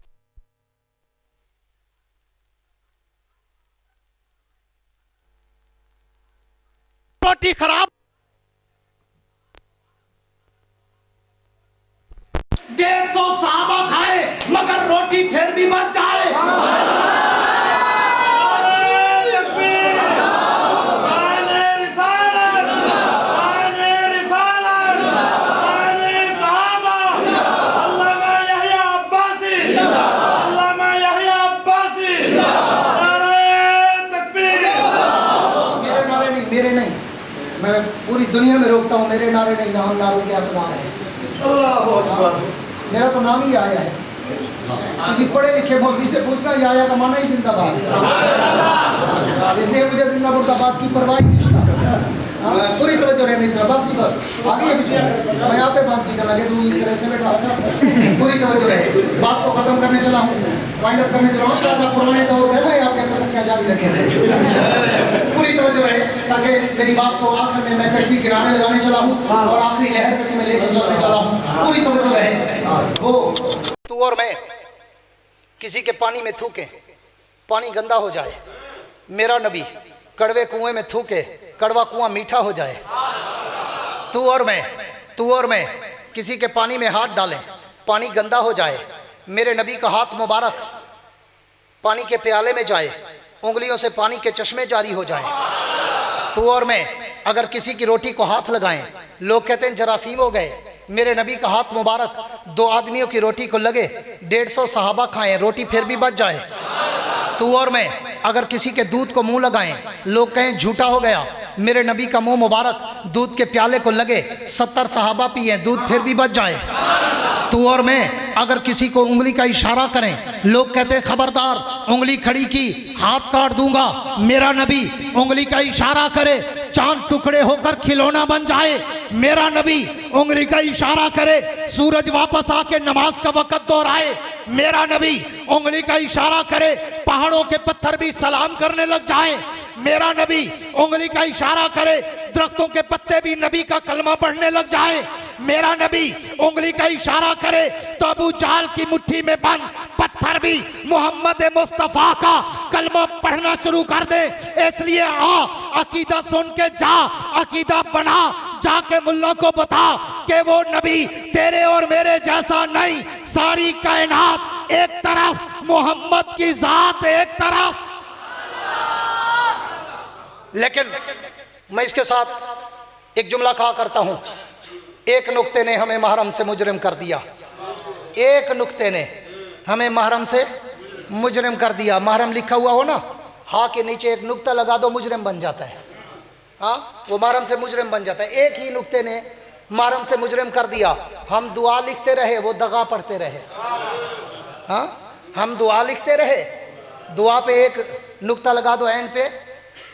रोटी खराब 150 साहबा खाए मगर रोटी फिर भी बच जाए। मेरे नहीं, मैं पूरी दुनिया में रोकता हूँ, मेरे नारे नहीं, नाम नारों के अकदार है। मेरा तो नाम ही आया है। किसी पढ़े लिखे मौलवी से पूछना ये आया का माना ही जिंदाबाद, इसलिए मुझे जिंदा मुर्दाबाद की परवाह ही नहीं था। पूरी तवज्जो रहे मित्र, बस नहीं बस आगे मैं यहाँ पे बात की था लगे तू इस तरह से बैठा पूरी तवज्जो रहे। बात को खत्म करने चला हूँ, वाइंड अप करने चला हूँ। शायद पुराने दौर देखा है आपने पटकियाँ जारी रखे थे, पूरी तवज्जो रहे ताकि मेरी बात को आखिर में मैं कश्ती किनारे लगाने चला हूँ और आखिरी लहर पे तुम्हें लेकर चलने चला हूँ। पूरी तवज्जो रहे। वो तू और मैं किसी के पानी में थूके पानी गंदा हो जाए, मेरा नबी कड़वे कुएं में थूके कड़वा कुआं मीठा हो जाए। तू और मैं किसी के पानी में हाथ डालें पानी गंदा हो जाए, मेरे नबी का हाथ मुबारक पानी के प्याले में जाए, उंगलियों से पानी के चश्मे जारी हो जाएं। तू और मैं अगर किसी की रोटी को हाथ लगाएं, लोग कहते हैं जरासीम हो गए, मेरे नबी का हाथ मुबारक 2 आदमियों की रोटी को लगे 150 सहाबा खाएं रोटी फिर भी बच जाए। तू और मैं अगर किसी के दूध को मुंह लगाएं, लोग कहें झूठा हो गया, मेरे नबी का मुंह मुबारक दूध के प्याले को लगे 70 सहाबा पिए दूध फिर भी बच जाए। तू और मैं अगर किसी को उंगली का इशारा करें, लोग कहते हैं खबरदार उंगली खड़ी की हाथ काट दूंगा, मेरा नबी उंगली का इशारा करे चांद टुकड़े होकर खिलौना बन जाए, मेरा नबी उंगली का इशारा करे सूरज वापस आके नमाज का वक्त दोहराए, मेरा नबी उंगली का इशारा करे पहाड़ों के पत्थर भी सलाम करने लग जाए, मेरा नबी उंगली का इशारा करे दरख्तों के पत्ते भी नबी का कलमा पढ़ने लग जाए, मेरा नबी उंगली का इशारा करे तो अबू जाल की मुट्ठी में बंद पत्थर भी मोहम्मद मुस्तफा का कलमा पढ़ना शुरू कर दे। इसलिए आ अकीदा सुन के जा, अकीदा बना, जाके मुल्ला को बता कि वो नबी तेरे और मेरे जैसा नहीं, सारी कायनात एक तरफ मोहम्मद की जात एक तरफ। लेकिन मैं इसके साथ एक जुमला कहा करता हूं, एक नुक्ते ने हमें महरम से मुजरिम कर दिया, एक नुक्ते ने हमें महरम से मुजरिम कर दिया। महरम लिखा हुआ हो ना, हा के नीचे एक नुक्ता लगा दो, मुजरिम बन जाता है। हाँ, वो महरम से मुजरिम बन जाता है। एक ही नुक्ते ने महरम से मुजरिम कर दिया। हम दुआ लिखते रहे, वो दगा पढ़ते रहे। हाँ, हम दुआ लिखते रहे, दुआ पे एक नुक्ता लगा दो एंड पे,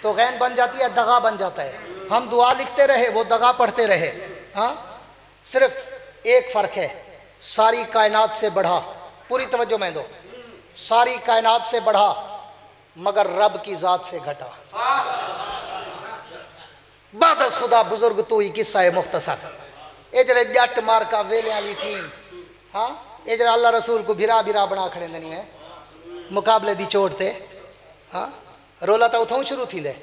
तो गैन बन जाती है, दगा बन जाता है। हम दुआ लिखते रहे, वो दगा पढ़ते रहे। हाँ, सिर्फ एक फ़र्क है, सारी कायनात से बढ़ा, पूरी तवज्जो में दो, सारी कायनात से बढ़ा मगर रब की ज़ात से घटा। बादस खुदा बुजुर्ग तू ही किस्सा है मुख्तसर। एजरे जट मार का वेले वाली टीम। हाँ, एजरा अल्लाह रसूल को भिरा भिरा बना खड़े नहीं है मुकाबले दी चोट थे। हाँ, रोला तो उथों शुरू थी दे,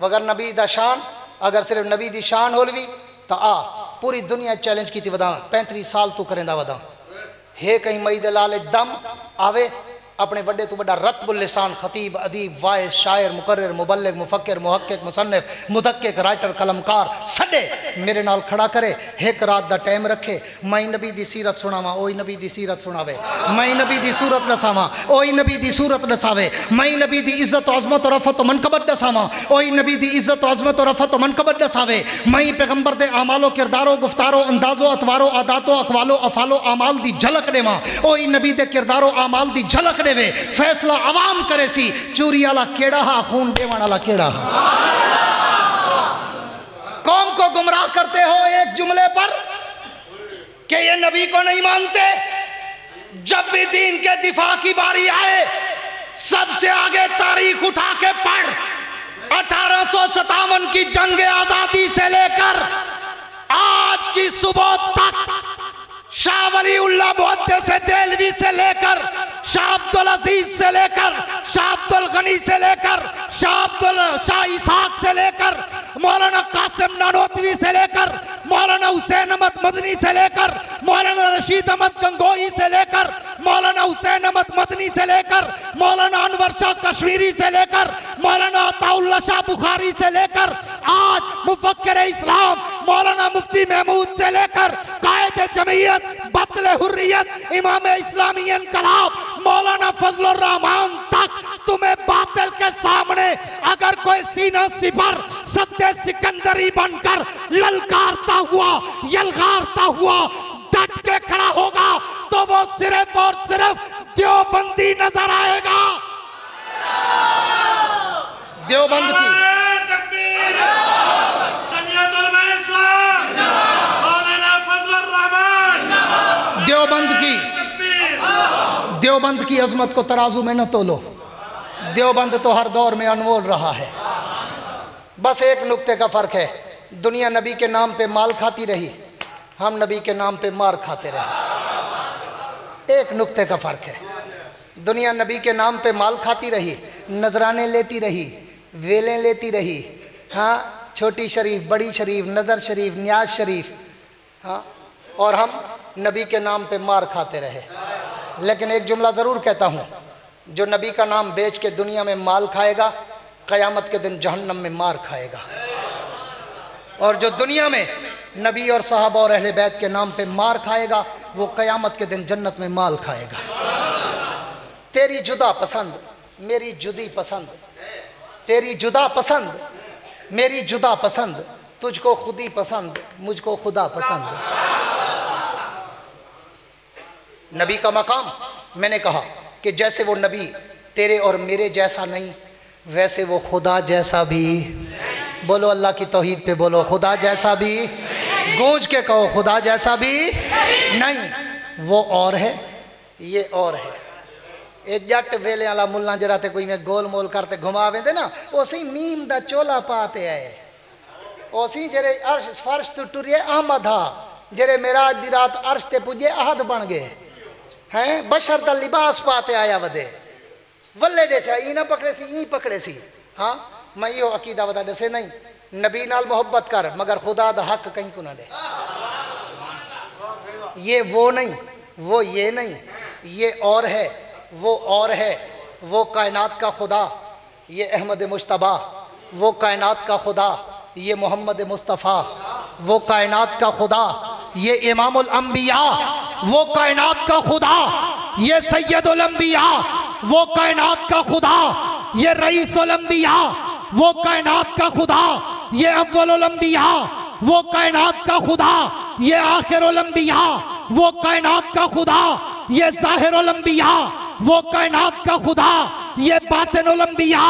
वगर नबी दा शान, अगर सिर्फ नबी दी शान होलवी तो आ पूरी दुनिया चैलेंज की थी वदा 35 साल तू करेंदा वदा हे कहीं मई दे लाले दम आवे अपने बड़े तो बड़ा रत्बुल लिसान खतीब अदीब वाइज शायर मुकर्रिर मुबल्लिग मुफक्किर मुहक्किक मुसन्निफ मुदक्किक राइटर कलमकार सडे मेरे नाल खड़ा करे, एक रात दा टाइम रखे, मई नबी दी सीरत सुनावा, ओई नबी दी सीरत सुनावे, मई नबी दी सूरत दसावा, ओई नबी दी सूरत दसावे, मई नबी दी इज्जत अज़मत और रफ़त मनकबत दसावा, ओई नबी दी इज्जत अज़मत और रफ़त मनकबत दसावे, मई पैगंबर दे आमालो किरदारो गुफ्तारो अंदाजो अतवारो आदातो अकवालो अफालो आमाल दी झलक देवा, ओई नबी दे किरदारो आमाल दी झलक देवे, फैसला आवाम करे सी चोरी वाला केड़ा हा, खून देवन वाला केड़ा हा। कौम को गुमराह करते हो एक जुमले पर कि ये नबी को नहीं मानते। जब भी दीन के दिफा की बारी आए, सबसे आगे तारीख उठा के पढ़। 1857 की जंग आजादी से लेकर आज की सुबह तक, शाह वलीउल्लाह मुहद्दिस से देलवी से लेकर शाह अब्दुल अजीज से लेकर शाह अब्दुल गनी से लेकर शाह इसाक से लेकर मौलाना कासिम नानोतवी से लेकर मौलाना हुसैन अहमद मदनी से लेकर मौलाना रशीद अहमद गंगोही से लेकर मौलाना हुसैन अहमद मदनी से लेकर मौलाना अनवर शाह कश्मीरी से लेकर मौलाना अताउल्लाह शाह बुखारी से लेकर आज मुफक्किर इस्लाम मौलाना मुफ्ती महमूद से लेकर कायद जमीयत बतले हुर्रियत इमाम इस्लामी इनकलाब मौलाना फजलुर रहमान तक तुम्हें बातिल के सामने अगर कोई सीना सिपर सत्य सिकंदरी बनकर ललकारता हुआ यलगारता हुआ डट के खड़ा होगा तो वो सिर्फ और सिर्फ देवबंदी नजर आएगा। देवबंद की देवबंद की अजमत को तराजू में न तोलो। देवबंद तो हर दौर में अनमोल रहा है। बस एक नुक्ते का फर्क है, दुनिया नबी के नाम पे माल खाती रही, हम नबी के नाम पे मार खाते रहे। एक नुक्ते का फर्क है, दुनिया नबी के नाम पे माल खाती रही, नजराने लेती रही, वेलें लेती रही, हाँ, छोटी शरीफ बड़ी शरीफ नज़र शरीफ न्याज शरीफ, हाँ, और हम नबी के नाम पे मार खाते रहे। लेकिन एक जुमला ज़रूर कहता हूँ, जो नबी का नाम बेच के दुनिया में माल खाएगा, क़यामत के दिन जहन्नम में मार खाएगा। और जो दुनिया में नबी और सहाबा और अहले बैत के नाम पे मार खाएगा, वो क़यामत के दिन जन्नत में माल खाएगा। तेरी जुदा पसंद मेरी जुदी पसंद, तेरी जुदा पसंद मेरी जुदा पसंद, तुझको खुदी पसंद मुझको खुदा पसंद। नबी का मकाम, मैंने कहा कि जैसे वो नबी तेरे और मेरे जैसा नहीं, वैसे वो खुदा जैसा भी। बोलो अल्लाह की तौहीद पे बोलो, खुदा जैसा भी। गूंज के कहो, खुदा जैसा भी नहीं। वो और है, ये और है। ये जट वेले वाला मुल्ला जरा ते कोई में गोल मोल करते घुमावे दे ना, उसी मीम दा चोला पाते है, उसी जरे अर्श फर्श तो टुरिए अहमद हा, जरे मेराज दी रात अर्श ते पुजे अहद बन गए हैं। बशर दा लिबास पाते आया वदे वल्ले दे से ई ना पकड़े सी ई पकड़े सी। हाँ, मैं यो अकीदा वदा दसे नहीं, नबी नाल मोहब्बत कर मगर खुदा दा हक कहीं को ना दे। ये वो नहीं, वो ये नहीं, ये और है, वो और है। वो कायनात का खुदा ये अहमद मुश्तबा, वो कायनात का खुदा ये मोहम्मद मुस्तफ़ा, वो कायनात का खुदा ये इमामुल अंबिया वो कायनात का खुदा, ये सैयदुल अंबिया वो कायनात का खुदा, ये रईसुल अंबिया वो कायनात का खुदा, ये अव्वलुल अंबिया वो कायनात का खुदा, ये आखिरुल अंबिया वो कायनात का खुदा, ये ज़ाहिरुल अंबिया वो कायनात का खुदा, ये बातिनुल अंबिया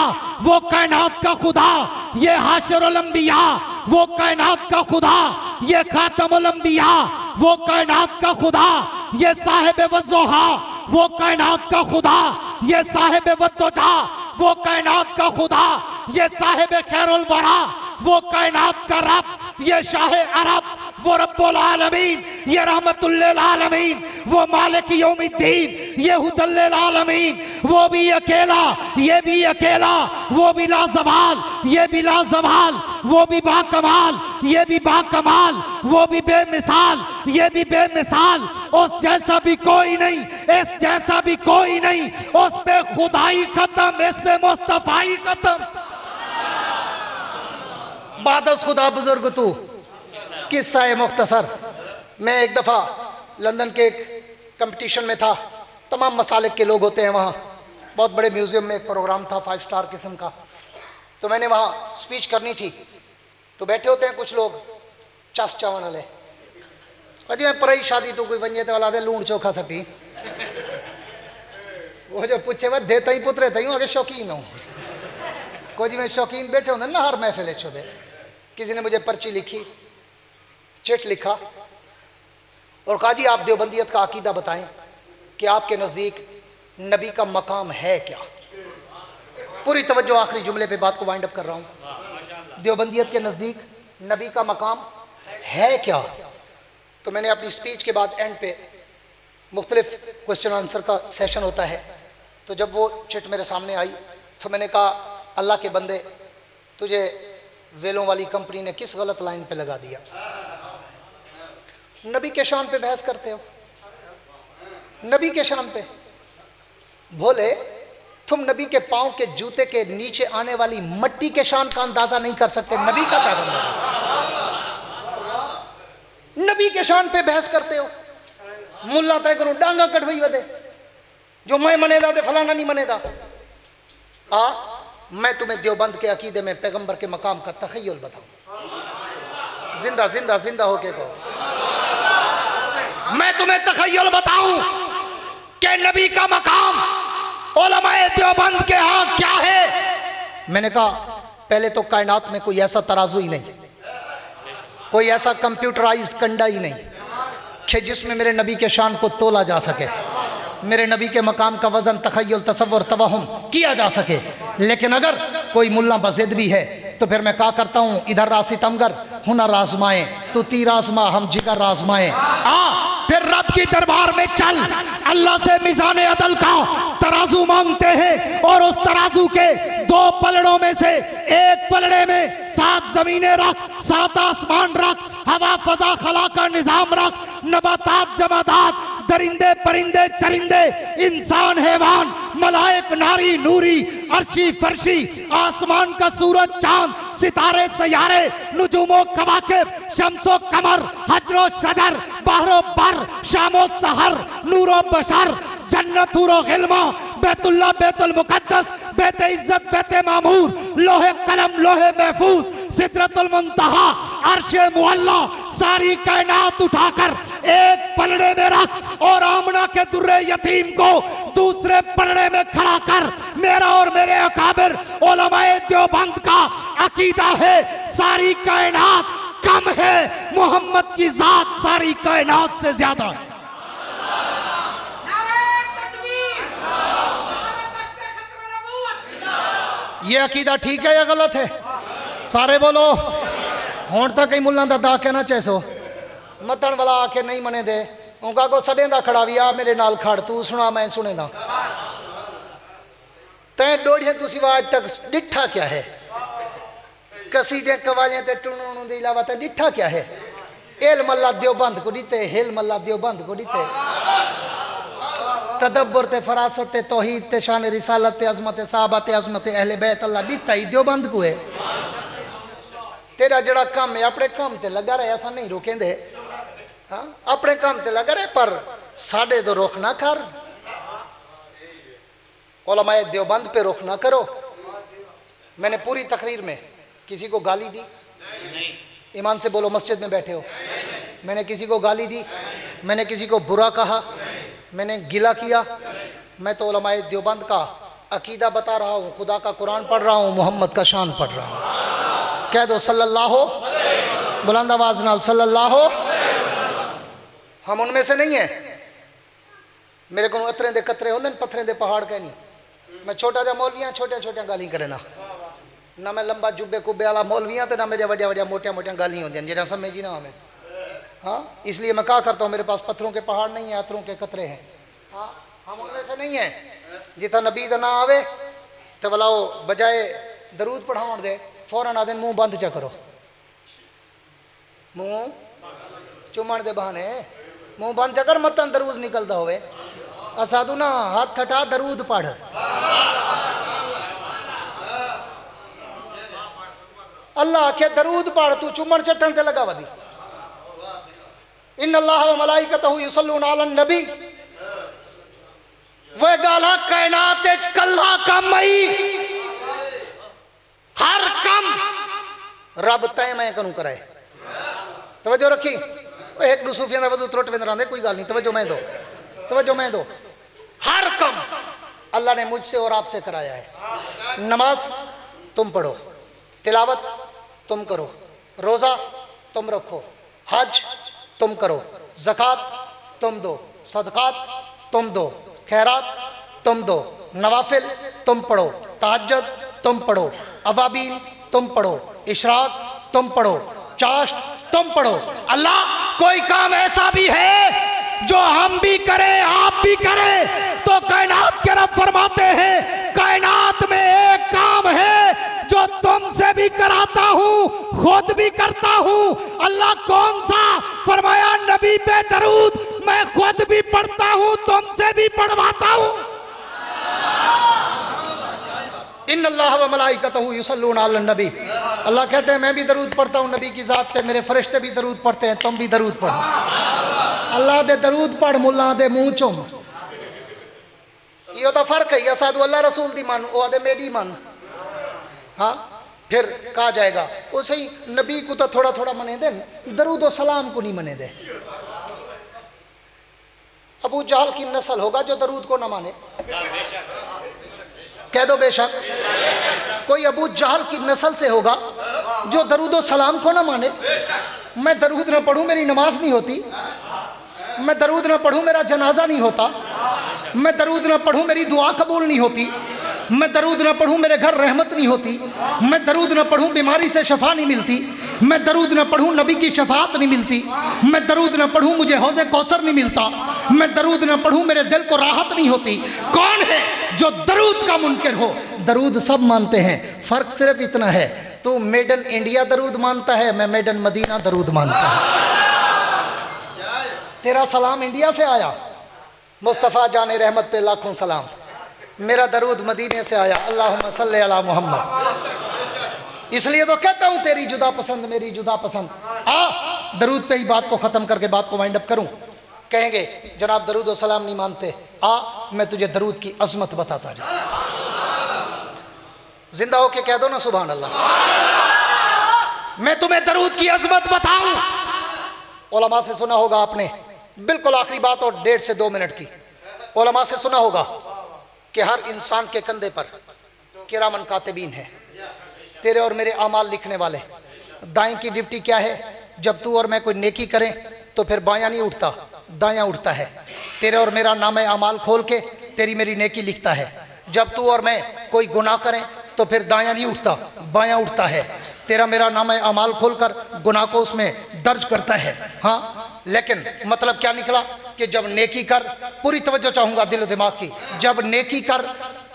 वो कायनात का खुदा, ये हाशिरुल अंबिया वो कायनात का खुदा, ये खातमुल अंबिया वो कायनात का खुदा, ये साहिब वज़्ज़ोहा वो कायनात का खुदा, ये साहिब वद्दुजा वो कायनात का खुदा, ये साहिब खैरुल वरा वो कायनात का रब, ये शाह अरब वो रब्बुल आलमीन, ये रहमतुल लिल आलमीन वो मालिक यौमिद्दीन, ये हुदल लिल आलमीन वो भी अकेला, ये भी अकेला, वो भी लाजवाल, ये भी लाजवाल, वो भी बाकमाल, ये भी बाकमाल, वो भी बेमिसाल, ये भी बेमिसाल, उस जैसा भी कोई नहीं, इस जैसा भी कोई नहीं, उस पे खुदाई खत्म, इस पे मुस्तफाई खत्म। बादस खुदा बुजुर्ग तू। किस्सा है मुख्तसर, मैं एक दफ़ा लंदन के एक कंपटीशन में था, तमाम मसालिक के लोग होते हैं वहाँ, बहुत बड़े म्यूज़ियम में एक प्रोग्राम था 5 स्टार किस्म का, तो मैंने वहाँ स्पीच करनी थी, तो बैठे होते हैं कुछ लोग चस चावन वाले, अजी मैं पर ही शादी तो कोई बनिए तो वाला दे लूण चोखा सटी, वो जो पूछे वह देता ही पुतरे तई आगे शौकीन हूँ, कोई जी मैं शौकीन बैठे होंगे ना हर महफिल छो दे। किसी ने मुझे पर्ची लिखी, चिट लिखा और कहा जी आप देवबंदियत का अकीदा बताएं कि आपके नज़दीक नबी का मकाम है क्या। पूरी तवज्जो आखिरी जुमले पे बात को वाइंड अप कर रहा हूँ। देवबंदियत के नज़दीक नबी का मकाम है क्या। तो मैंने अपनी स्पीच के बाद एंड पे मुख्तलिफ क्वेश्चन आंसर का सेशन होता है, तो जब वो चिट मेरे सामने आई तो मैंने कहा अल्लाह के बंदे तुझे वेलों वाली कंपनी ने किस गलत लाइन पे लगा दिया, नबी के शान पे बहस करते हो, नबी के शान पे। भोले तुम नबी के पांव के जूते के नीचे आने वाली मट्टी के शान का अंदाजा नहीं कर सकते, नबी का क्या बनता, नबी के शान पे बहस करते हो। मुल्ला तय करूं डांगा कटवई वदे जो मैं मनेदा दे फलाना नहीं मनेदा। मैं तुम्हें देवबंद के अकीदे में पैगंबर के मकाम का तखय्युल बताऊं, जिंदा जिंदा जिंदा होके को मैं तुम्हें तखय्युल बताऊं कि नबी का मकाम उलमाए देवबंद के यहाँ क्या है। मैंने कहा पहले तो कायनात में कोई ऐसा तराजू ही नहीं, कोई ऐसा कंप्यूटराइज कंडा ही नहीं कि जिसमें मेरे नबी के शान को तोला जा सके, मेरे नबी के मकाम का वजन तखय्युल तसव्वुर तवहुम किया जा सके। लेकिन अगर कोई मुल्ला बज़िद भी है तो फिर मैं क्या करता हूँ, इधर रासी तमगर हुनर आजमाए तो तीर आजमा हम जिगर आजमाए। फिर रब की दरबार में चल, अल्लाह से मिज़ान अदल का तराजू मांगते हैं और उस तराजू के 2 पलड़ों में से एक पलड़े में 7 ज़मीनें रख, 7 आसमान रख, हवा फजा खला का निज़ाम रख, नबातात जमादात, दरिंदे परिंदे चरिंदे, इंसान हैवान, मलाइक नारी नूरी, अर्शी फर्शी, आसमान का सूरज चांद, सितारे सयारे, नुजूमो कवाकिब, शम्सो कमर, हजरो शजर, बहरो बर, शामो सहर, नूरो बशर, जन्नत हुरो गिल्मा, बैतुल्ला बैतुल मुकद्दस, बैत इज्जत बैत मामूर, लोहे कलम लोहे महफूज, सिदरतुल मुंतहा, अर्शे मुअल्ला, सारी कायनात उठाकर एक पलड़े में रख और आमना के दुर्रे यतीम को दूसरे पलड़े में खड़ा कर। मेरा और मेरे अकाबिर उलमाए देवबंद का अकीदा है सारी कायनात कम है, मोहम्मद की जात सारी कायनात से ज्यादा है। ये अकीदा ठीक है या गलत है? सारे बोलो। हों तक कई मुल्ला दा दा कहना चैसो मतन वाला आके नहीं मने दे उनका को सड़े दा खड़ा भी आ मेरे नाल खड़ तू सुना मैं सुने ना तै डोड़िया तुसी आज तक डिठा क्या है, कसी दे कवालियां ते टुणु दे इलावा ते डिठा क्या है। एल मल्ला देवबंद को दीते, हेल मल्ला देवबंद को दीते, तदब्बर ते फरासत ते तौहीद ते शान रिसालत ते अजमत साहबा ते अजमत अहले बैत अल्लाह दीता ही देवबंद को है। तेरा जड़ा काम है अपने काम ते लगा रहे, ऐसा नहीं रोकेंदे। हाँ अपने काम ते लगा रहे पर साढ़े तो रुख ना कर, उलमाए देवबंद पे रुख ना करो। मैंने पूरी तकरीर में किसी को गाली दी? ईमान से बोलो, मस्जिद में बैठे हो। मैंने किसी को गाली दी? मैंने किसी को बुरा कहा? मैंने गिला किया? मैं तो उलमाए देवबंद का अकीदा बता रहा हूँ, खुदा का कुरान पढ़ रहा हूँ, मोहम्मद का शान पढ़ रहा हूँ। कह दो सल्लल्लाहु, बुलंद आवाज नाल सल्लल्लाहु। हम उनमें से नहीं है। मेरे को अतरे दे कतरे होंगे पत्थरें दे पहाड़ कहनी। मैं छोटा जा मौलवियाँ छोटिया छोटिया गाली करे ना मैं लंबा जुब्बे कुब्बे वाला मौलवियाँ तो ना मेरे वड्या वड्या मोटिया मोटिया गाली होंगी जिन्हें समझी ना हमें। हाँ इसलिए मैं क्या करता हूँ, मेरे पास पत्थरों के पहाड़ नहीं है, अतरों के कतरे हैं। हाँ हम उनमें से नहीं है। जितना नबी दा ना आवे तो बुलाओ, बजाय दरूद पढ़ाउण दे फौरन आदे मुंह बंद चा करो, मुंह चुमण दे बहाने मुंह बंद चा कर, मतन दरूद निकलता होवे। साधु ना हाथ हटा दरूद पढ़। अल्लाह आखे दरूद पढ़, तू चुमण चटन ते लगा वदी। इन्न अल्लाह व मलाइकतहु युसल्लूना अलन नबी। वह गाला कायनात कल्ला कमई हर कम रब तय मैं करूं कराए। तवज्जो रखी। एक दो सूफियां दा वजू त्रुट वेंदा रहंदे, कोई गल नहीं, तवज्जो मैं दो, तवज्जो मैं दो। हर कम अल्लाह ने मुझसे और आपसे कराया है। नमाज तुम पढ़ो, तिलावत तुम करो, रोजा तुम रखो, हज तुम करो, ज़कात तुम दो, सदकात तुम दो, खैरात तुम दो, नवाफिल तुम पढ़ो, तहज्जुद तुम पढ़ो, अवाबीन तुम पढ़ो, इशराक तुम पढ़ो, चाश्त तुम पढ़ो। अल्लाह कोई काम ऐसा भी है जो हम भी करें आप भी करें तो कायनात के रब फरमाते हैं कायनात में एक काम है जो तुमसे भी कराता हूं, खुद भी करता हूं। अल्लाह कौन सा? फरमाया नबी पे दरूद मैं खुद भी पढ़ता हूं, तुमसे भी पढ़वाता हूं। इन्नल्लाह व मलाइकतहु युसल्लूना अलन नबी। अल्लाह कहते हैं मैं भी दरूद पढ़ता हूँ नबी की ज़ात पे, मेरे फरिश्ते भी दरूद पढ़ते हैं, तुम भी दरूद पढ़ो। अल्लाह दे दरूद पढ़, मुल्ला दे मुंह चुम। यो तो फर्क है। साधु अल्लाह रसूल दी मन, ओ आदे मेरी मन। हाँ फिर कहा जाएगा वो सही नबी को तो थोड़ा थोड़ा मने दे, दरूद व सलाम को नहीं मने दे। अबू जहल की नस्ल होगा जो दरूद को न माने। कह दो बेशक। कोई अबू जहल की नस्ल से होगा जो दरूद व सलाम को ना माने। मैं दरूद ना पढ़ूं मेरी नमाज नहीं होती, मैं दरूद ना पढ़ूं मेरा जनाजा नहीं होता, मैं दरूद ना पढ़ूं मेरी दुआ कबूल नहीं होती, मैं दरूद ना पढ़ूं मेरे घर रहमत नहीं होती, मैं दरूद ना पढ़ूं बीमारी से शफा नहीं मिलती, मैं दरूद ना पढ़ूं नबी की शफात नहीं मिलती, मैं दरूद ना पढ़ूं मुझे हौज़े कौसर नहीं मिलता, मैं दरूद ना पढ़ूं मेरे दिल को राहत नहीं होती। कौन है जो दरूद का मुनकिर हो? दरूद सब मानते हैं, फ़र्क सिर्फ इतना है तू मेड इन इंडिया दरूद मानता है, मैं मेड इन मदीना दरूद मानता है। तेरा सलाम इंडिया से आया, मुस्तफ़ा जाने रहमत पे लाखों सलाम। मेरा दरूद मदीने से आया, अल्लाहुम्मा सल्ली अला मोहम्मद। इसलिए तो कहता हूँ तेरी जुदा पसंद मेरी जुदा पसंद। आ दरूद पे ही बात को ख़त्म करके बात को वाइंड अप करूँ। कहेंगे जनाब दरूद व सलाम नहीं मानते, आ मैं तुझे दरूद की अजमत बताता जाऊँ। जिंदा होके कह दो ना सुभान अल्लाह। मैं तुम्हें दरूद की अजमत बताऊं। उलमा से सुना होगा आपने, बिल्कुल आखिरी बात और 1.5 से 2 मिनट की। उलमा से सुना होगा कि हर इंसान के कंधे पर किरामन कातिबीन है, तेरे और मेरे अमाल लिखने वाले। दाएं की ड्यूटी क्या है? जब तू और मैं कोई नेकी करें तो फिर बायां नहीं उठता, दायां उठता है। तेरे और मेरा नाम अमाल खोल के तेरी मेरी नेकी लिखता है। जब तू और मैं कोई गुनाह करें तो फिर दायां नहीं उठता, बायां उठता है। तेरा मेरा नाम अमाल खोलकर गुनाह को उसमें दर्ज करता है। हाँ लेकिन मतलब क्या निकला कि जब नेकी कर, पूरी तवज्जो चाहूँगा दिल दिमाग की, जब नेकी कर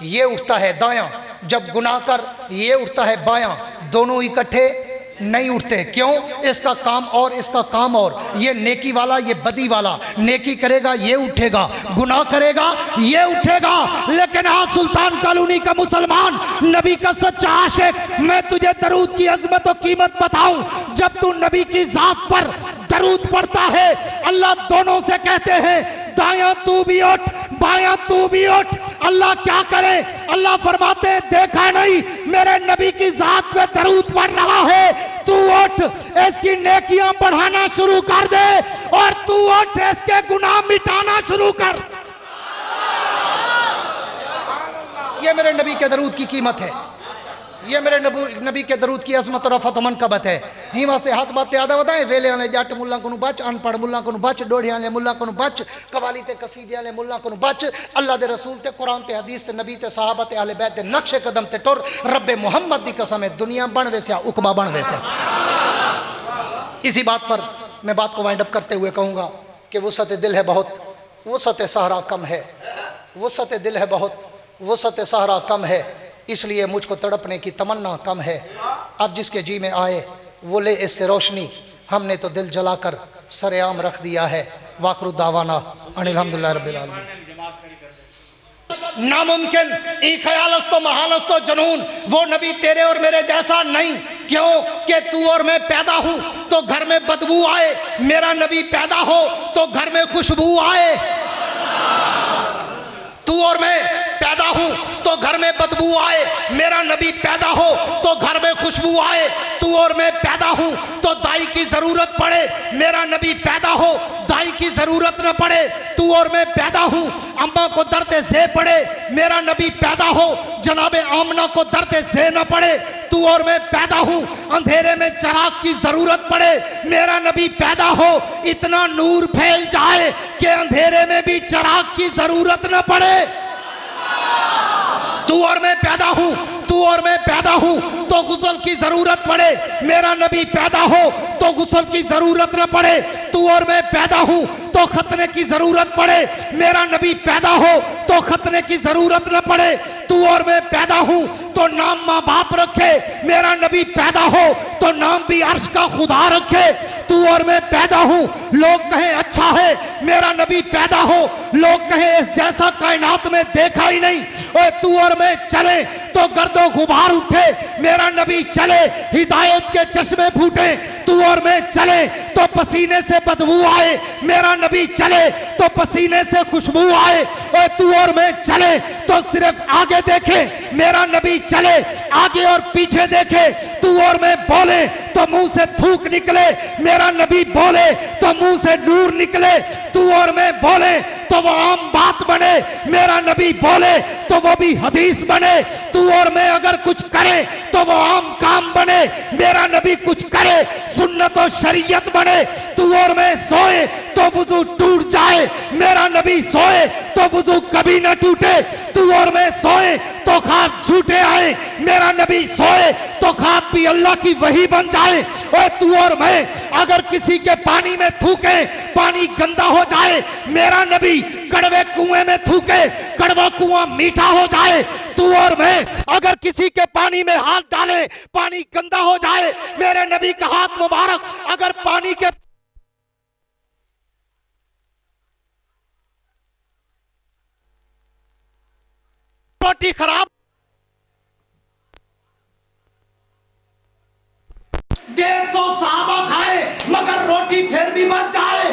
ये उठता है दायां, जब गुनाह कर ये उठता है बायां, दोनों इकट्ठे नहीं उठते। क्यों? इसका काम और इसका काम और, ये नेकी वाला ये बदी वाला, नेकी करेगा ये उठेगा, गुनाह करेगा ये उठेगा। लेकिन आज सुल्तान कॉलोनी का मुसलमान, नबी का सच्चा आशिक, मैं तुझे दरूद की अजमत और कीमत बताऊं। जब तू नबी की जात पर दरूद पढ़ता है, अल्लाह दोनों से कहते हैं दायां तू भी उठ, बायां तू भी उठ। अल्लाह क्या करे? अल्लाह फरमाते हैं देखा नहीं मेरे नबी की जात पे दरूद पढ़ रहा है, तू उठ इसकी नेकियां बढ़ाना शुरू कर दे और तू उठ इसके गुनाह मिटाना शुरू कर। ये मेरे नबी के दरूद की कीमत है, ये मेरे नबी के दरूद की अजमत और रफत मनकबत है। ही वास्ते हाथ बातें आदा बताए वेले वाले जट मुल्ला को बच, अनपढ़ मुल्ला को बच, डोढ़िया वाले मुल्ला को बच, कवाली ते कसीदे वाले मुल्ला को बच। अल्लाह दे रसूल ते कुरान ते हदीस ते नबी ते सहाबा ते अहले बैत ते नक्शे कदम ते टुर। रब्बे मोहम्मद दी कसम है दुनिया बन वैसे उकबा बन वैसे। इसी बात पर मैं बात को वाइंड अप करते हुए कहूँगा कि वुसअत दिल है बहुत, वुसअत सहरा कम है, वुसअत दिल है बहुत, वुसअत सहरा कम है, इसलिए मुझको तड़पने की तमन्ना कम है। अब जिसके जी में आए वो ले इससे रोशनी, हमने तो दिल जलाकर सरेआम रख दिया है। वाकरु दावाना अनिल हम्दुलिल्लाह रब्बिल आलमीन। नामुमकिन ई ख्यालस्तो महालस्तो जुनून, वो नबी तेरे और मेरे जैसा नहीं। क्यों कि तू और मैं पैदा हूं तो घर में बदबू आए, मेरा नबी पैदा हो तो घर में खुशबू आए। तू और मैं पैदा हूं तो घर में बदबू आए, मेरा नबी पैदा हो तो घर में खुशबू आए। तू और मैं पैदा हूं तो दाई की जरूरत पड़े, मेरा नबी पैदा हो दाई की जरूरत न पड़े। तू और मैं पैदा हूं अम्मा को दर्द से पड़े, मेरा नबी पैदा हो जनाबे आमना को दर्द से न पड़े। तू और मैं पैदा हूं अंधेरे में चिराग की जरूरत पड़े, मेरा नबी पैदा हो इतना नूर फैल जाए कि अंधेरे में भी चिराग की जरूरत न पड़े। तू और मैं पैदा हूं, तू और मैं पैदा हूं तो गुस्ल की जरूरत पड़े, मेरा नबी पैदा हो तो गुस्ल की जरूरत न पड़े। तू और मैं पैदा हूं तो खतने की जरूरत पड़े, मेरा नबी पैदा हो तो खतने की जरूरत न पड़े। तू और मैं पैदा हूं तो नाम माँ बाप रखे, मेरा नबी पैदा हो तो नाम भी अर्श का खुदा रखे। तू और मैं पैदा हूं लोग कहें अच्छा है, मेरा नबी पैदा हो लोग कहें इस जैसा कायनात में देखा ही नहीं। और तू और मैं चले तो गर्दो गुबार उठे, मेरा नबी चले हिदायत के चश्मे फूटे। तू और मैं चले तो पसीने से बदबू आए, मेरा नबी चले तो पसीने से खुशबू आए। और तू और मैं चले तो सिर्फ आगे देखे, मेरा नबी चले आगे और पीछे देखे। तू और मैं बोले तो मुंह से थूक निकले, मेरा नबी बोले तो मुंह से नूर निकले। तू और मैं बोले तो वो आम बात बने, मेरा नबी बोले तो वो भी हदीस बने। तू और मैं अगर कुछ करे तो वो आम काम बने, मेरा नबी कुछ करे सुन्नत और शरीयत बने। तू और मैं सोए तो वुजू टूट जाए, मेरा नबी सोए तो वुजू कभी न टूटे। तू और मैं सोए तो ख्वाब झूठे आए, मेरा नबी सोए तो ख्वाब भी अल्लाह की वही बन जाए। और तू और मैं अगर किसी के पानी में थूके पानी गंदा हो जाए, मेरा नबी कड़वे कुएं में थूके कड़वा कुआं मीठा हो जाए। तू और मैं अगर किसी के पानी में हाथ डाले पानी गंदा हो जाए, मेरे नबी का हाथ मुबारक अगर पानी के रोटी खराब 150 साहबा खाए मगर रोटी फिर भी बच जाए।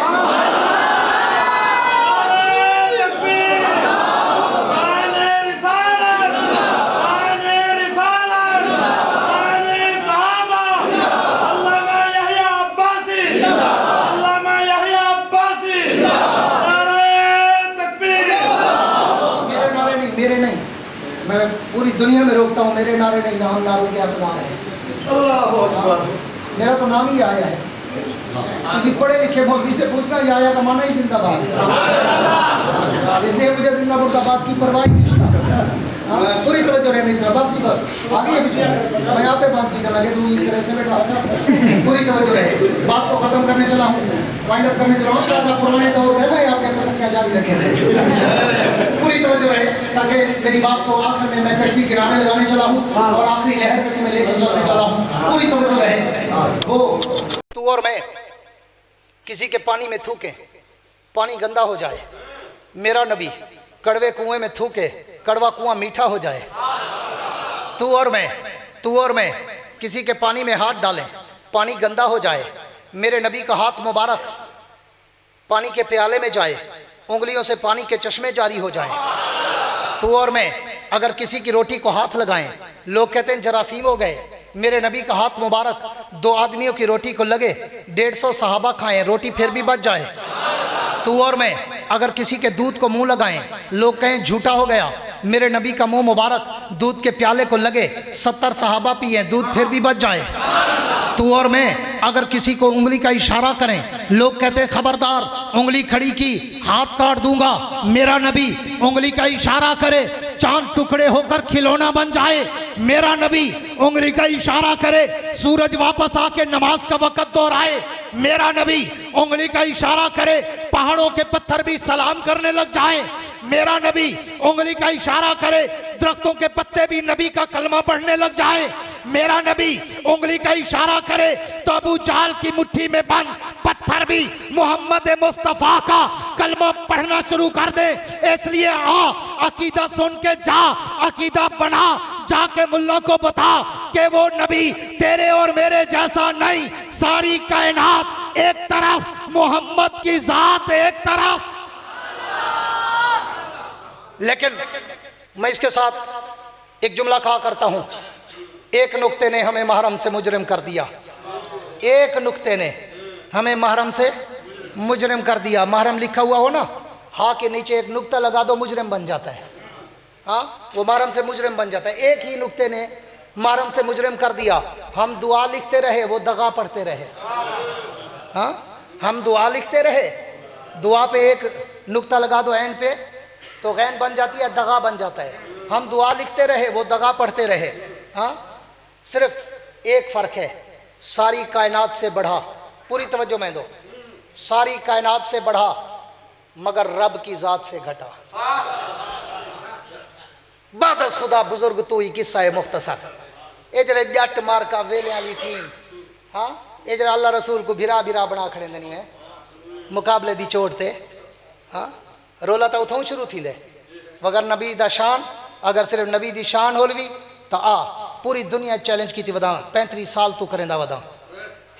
मेरे नहीं, मैं पूरी दुनिया में रोकता हूँ, मेरे नारे नहीं, नाम नारों के अकदार है। मेरा तो नाम ही आया है। किसी पढ़े लिखे मौलवी से पूछना ये आया का माना ही जिंदाबाद, इसलिए मुझे जिंदा मुर्दाबाद की परवाह नहीं था। पूरी तवज्जो रहे मेरी तरफ, बस की बस आगे है पीछे मैं यहाँ पे बात की लगे तू इस तरह से बैठा, पूरी तवज्जो रहे। बात को खत्म करने चला हूँ, वाइंड अप करने चला हूँ। शायद पुराने दौर देखा है आपने पटक जारी रखे थे, पूरी तवज्जो रहे ताकि मेरी बात को आखिर में मैं कश्ती किनारे लगाने चला हूँ और आखिरी लहर पे तुम्हें लेकर चलने चला हूँ। पूरी तवज्जो रहे। वो तू और मैं किसी के पानी में थूके पानी गंदा हो जाए, मेरा नबी कड़वे कुएं में थूके कड़वा कुआं मीठा हो जाए। तू और मैं किसी के पानी में हाथ डालें पानी गंदा हो जाए, मेरे नबी का हाथ मुबारक पानी के प्याले में जाए, उंगलियों से पानी के चश्मे जारी हो जाएं। तू और मैं अगर किसी की रोटी को हाथ लगाएं, लोग कहते हैं जरासीम हो गए। मेरे नबी का हाथ मुबारक दो आदमियों की रोटी को लगे, 150 सहाबा खाएं, रोटी फिर भी बच जाए। तू और मैं अगर किसी के दूध को मुंह लगाएं, लोग कहें झूठा हो गया। मेरे नबी का मुंह मुबारक दूध के प्याले को लगे, 70 सहाबा पिए, दूध फिर भी बच जाए। तू और मैं अगर किसी को उंगली का इशारा करें, लोग कहते हैं खबरदार, उंगली खड़ी की हाथ काट दूंगा। मेरा नबी उंगली का इशारा करे, चांद टुकड़े होकर खिलौना बन जाए। मेरा नबी उंगली का इशारा करे, सूरज वापस आके नमाज का वक्त दोहराए। मेरा नबी उंगली का इशारा करे, पहाड़ों के पत्थर भी सलाम करने लग जाए। मेरा नबी उंगली का इशारा करे, दरख्तों के पत्ते भी नबी का कलमा पढ़ने लग जाए। मेरा नबी उंगली का इशारा करे तो अबू जाल की मुट्ठी में बंद पत्थर भी मोहम्मद मुस्तफा का कलमा पढ़ना शुरू कर दे। इसलिए आ अकीदा सुन के जा, अकीदा बना, जाके मुल्ला को बता कि वो नबी तेरे और मेरे जैसा नहीं। सारी कायनात एक तरफ, मोहम्मद की जात एक तरफ। लेकिन मैं इसके साथ एक जुमला कहा करता हूं, एक नुक्ते ने हमें महरम से मुजरिम कर दिया। एक नुक्ते ने हमें महरम से मुजरिम कर दिया। महरम लिखा हुआ हो ना, हा के नीचे एक नुक्ता लगा दो, मुजरिम बन जाता है। हाँ, वो महरम से मुजरिम बन जाता है। एक ही नुक्ते ने महरम से मुजरिम कर दिया। हम दुआ लिखते रहे, वो दगा पढ़ते रहे। हाँ, हम दुआ लिखते रहे, दुआ पे एक नुक्ता लगा दो एंड पे तो गैन बन जाती है, दगा बन जाता है। हम दुआ लिखते रहे, वो दगा पढ़ते रहे। हाँ, सिर्फ एक फ़र्क है, सारी कायनात से बढ़ा, पूरी तवज्जो में दो, सारी कायनात से बढ़ा मगर रब की ज़ात से घटा। बादस खुदा बुजुर्ग तू ही किस्सा है मुख्तसर। एजरे जट मार का वेले वाली टीम। हाँ, एजरा अल्लाह रसूल को भिरा भिरा बना खड़े नहीं है मुकाबले दी चोट थे। हाँ, रोला तो उथों शुरू थी दे वगर नबी दा शान, अगर सिर्फ नबी दी शान होलवी तो आ पूरी दुनिया चैलेंज की थी वदा 35 साल तू करेंदा वदा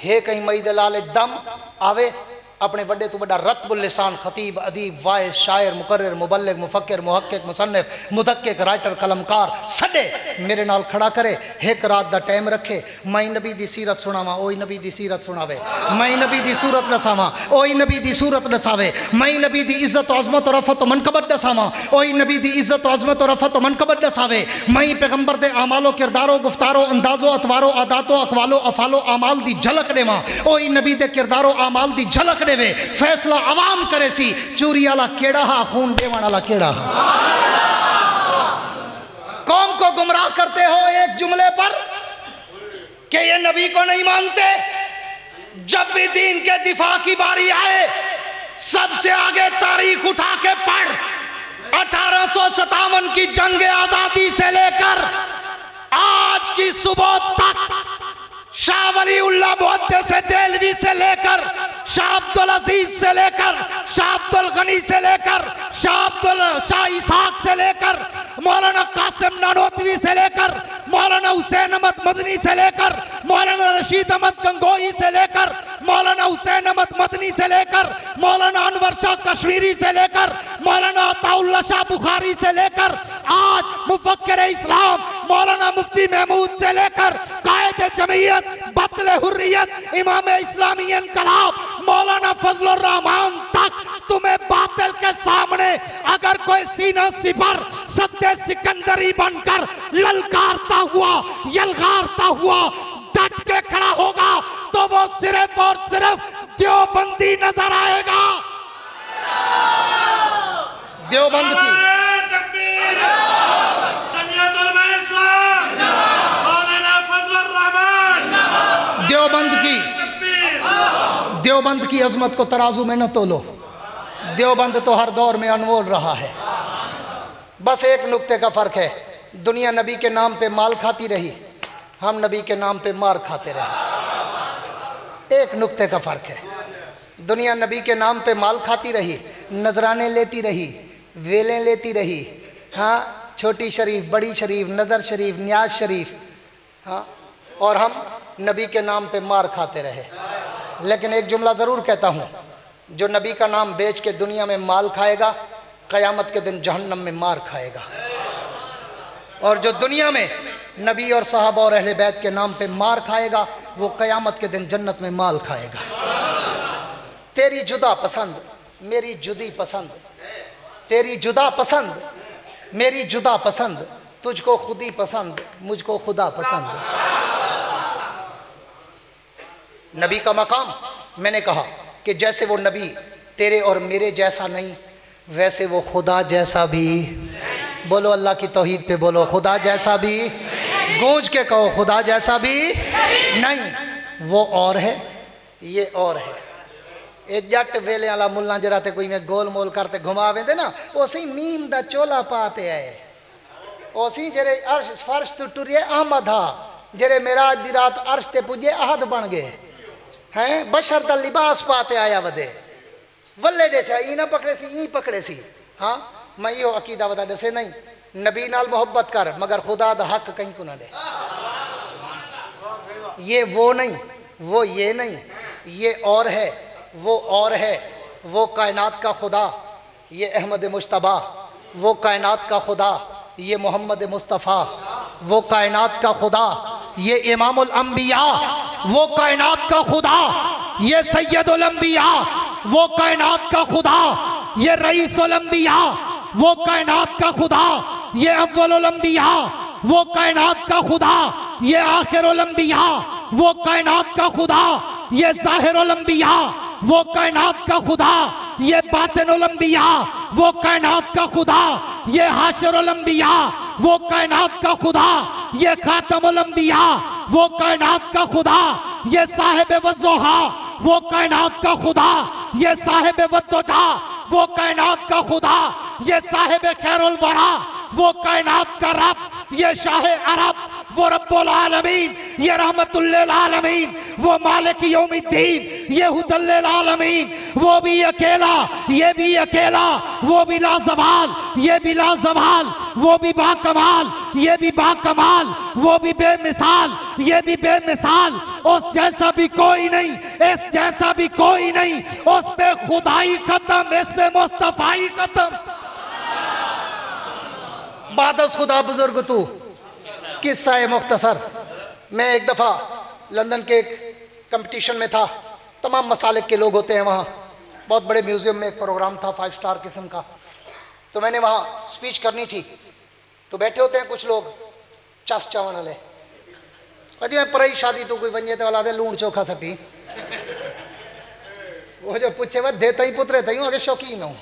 है। कहीं मई दे लाले दम आवे, अपने बड़े तो बड़ा रत्बुल लिसान, खतीब, अदीब, वाइज, शायर, मुकर्रिर, मुबल्लिग, मुफक्किर, मुहक्किक, मुसन्निफ, मुदक्किक, राइटर, कलमकार सडे मेरे नाल खड़ा करे। एक रात दा टाइम रखे, मई नबी दी सीरत सुनावा, ओई नबी दी सीरत सुनावे। मई नबी दी सूरत दसावा, ओई नबी दी सूरत दसावे। मई नबी दी इज्जत अज़मत और रफ़त मनकबत दसावा, ओई नबी दी इज्जत अज़मत और रफ़त मनकबत दसावे। मई पैगंबर दे आमालो किरदारो गुफ्तारो अंदाजो अतवारो आदातो अकवालो अफालो आमाल दी झलक देवा, ओई नबी दे किरदारो आमाल दी झलक देवे। फैसला अवाम करे सी, चोरी वाला केड़ा हा, खून देवन वाला केड़ा हा। कौम को गुमराह करते हो एक जुमले पर कि ये नबी को नहीं मानते। जब भी दीन के दिफा की बारी आए, सबसे आगे तारीख उठा के पढ़। 1857 की जंग आजादी से लेकर आज की सुबह तक, शाह वलीउल्लाह मुहद्दिस से देलवी से लेकर शाह अब्दुल अजीज से लेकर शाह अब्दुल गनी से लेकर शाह इसाक से लेकर मौलाना कासिम नानोतवी से लेकर मौलाना हुसैन अहमद मदनी से लेकर मौलाना रशीद अहमद गंगोही से लेकर मौलाना हुसैन अहमद मदनी से लेकर मौलाना अनवर शाह कश्मीरी से लेकर मौलाना अताउल्लाह शाह बुखारी से लेकर आज मुफक्किर इस्लाम मौलाना मुफ्ती महमूद से लेकर कायद जमीयत बतले हुर्रियत इमाम इस्लामी इनकलाब मौलाना फजलुर रहमान तक तुम्हें बातिल के सामने अगर कोई सीना सिपर सत्य सिकंदरी बनकर ललकारता हुआ यलगारता हुआ डट के खड़ा होगा तो वो सिर्फ और सिर्फ देवबंदी नजर आएगा। देवबंद की देवबंद की अजमत को तराजू में न तोलो। देवबंद तो हर दौर में अनमोल रहा है। बस एक नुक्ते का फर्क है, दुनिया नबी के नाम पे माल खाती रही, हम नबी के नाम पे मार खाते रहे। एक नुक्ते का फर्क है, दुनिया नबी के नाम पे माल खाती रही, नजराने लेती रही, वेलें लेती रही। हाँ, छोटी शरीफ, बड़ी शरीफ, नज़र शरीफ, न्याज शरीफ। हाँ, और हम नबी के नाम पे मार खाते रहे। लेकिन एक जुमला ज़रूर कहता हूँ, जो नबी का नाम बेच के दुनिया में माल खाएगा, क़यामत के दिन जहन्नम में मार खाएगा। और जो दुनिया में नबी और सहाबा और अहले बैत के नाम पे मार खाएगा, वो क़यामत के दिन जन्नत में माल खाएगा। तेरी जुदा पसंद, मेरी जुदी पसंद, तेरी जुदा पसंद, मेरी जुदा पसंद, तुझको खुदी पसंद, मुझको खुदा पसंद। नबी का मकाम, मैंने कहा कि जैसे वो नबी तेरे और मेरे जैसा नहीं, वैसे वो खुदा जैसा भी, बोलो अल्लाह की तौहीद पे बोलो, खुदा जैसा भी, गूंज के कहो खुदा जैसा भी नहीं। वो और है, ये और है। ये जट वेले वाला मुल्ला जरा ते कोई में गोल मोल करते घुमा वेंदे ना, उसी मीम दा चोला पाते है, उसी जेरे अर्श फर्श तो टुरिए अहमद हा, जेरे मेराज दी रात अर्श ते पुजे अहद बन गए हैं, बशर दा लिबास पाते आया वदे वल्ले दे से ई ना पकड़े सी, ई पकड़े सी। हाँ, मैं यो अकीदा वदा दसे नहीं, नबी नाल मोहब्बत कर मगर खुदा दा हक कहीं को ना दे। ये वो नहीं, वो ये नहीं, ये और है, वो और है। वो कायनात का खुदा, ये अहमद मुश्तबा, वो कायनात का खुदा, ये मोहम्मद मुस्तफ़ा, वो कायनात का खुदा, ये इमामुल अंबिया, वो कायनात का खुदा, ये सैयदुल अंबिया, वो कायनात का खुदा, ये रईसुल अंबिया, वो कायनात का खुदा, ये अव्वलुल अंबिया, वो कायनात का खुदा, ये आखिरुल अंबिया, वो कायनात का खुदा, ये ज़ाहिरुल अंबिया, वो कायनात का खुदा, ये बातिनुल अंबिया, वो कायनात का खुदा, ये हाशिरुल अंबिया, वो कायनात का खुदा, ये खातमुल अंबिया, वो कायनात का खुदा, ये साहिब वज़्ज़ोहा, वो कायनात का खुदा, ये साहिब वद्दुजा, वो कायनात का खुदा, ये साहिब खैरुल वरा, वो कायनात का रब, ये शाह अरब, वो रब्बुल आलमीन, ये रहमतुल लिल आलमीन, वो मालिक यौमिद्दीन, ये हुदल लिल आलमीन, वो भी अकेला, ये भी अकेला, वो भी लाजवाल, ये भी लाजवाल, वो भी बाकमाल, ये भी बाकमाल, वो भी बेमिसाल, ये भी बेमिसाल। उस जैसा भी कोई नहीं, इस जैसा भी कोई नहीं, उस पे खुदाई खत्म, इस पे मुस्तफाई खत्म। बादस खुदा बुजुर्ग तू, किस्सा है मुख्तसर। मैं एक दफ़ा लंदन के एक कंपटीशन में था, तमाम मसालिक के लोग होते हैं वहाँ, बहुत बड़े म्यूज़ियम में एक प्रोग्राम था 5 स्टार किस्म का। तो मैंने वहाँ स्पीच करनी थी, तो बैठे होते हैं कुछ लोग चस चावन वाले, अजी मैं पर ही शादी तो कोई वंजे वाला दे लूण चोखा सटी, वो जो पूछे वह देता ही पुतरे तई आगे शौकीन हूँ,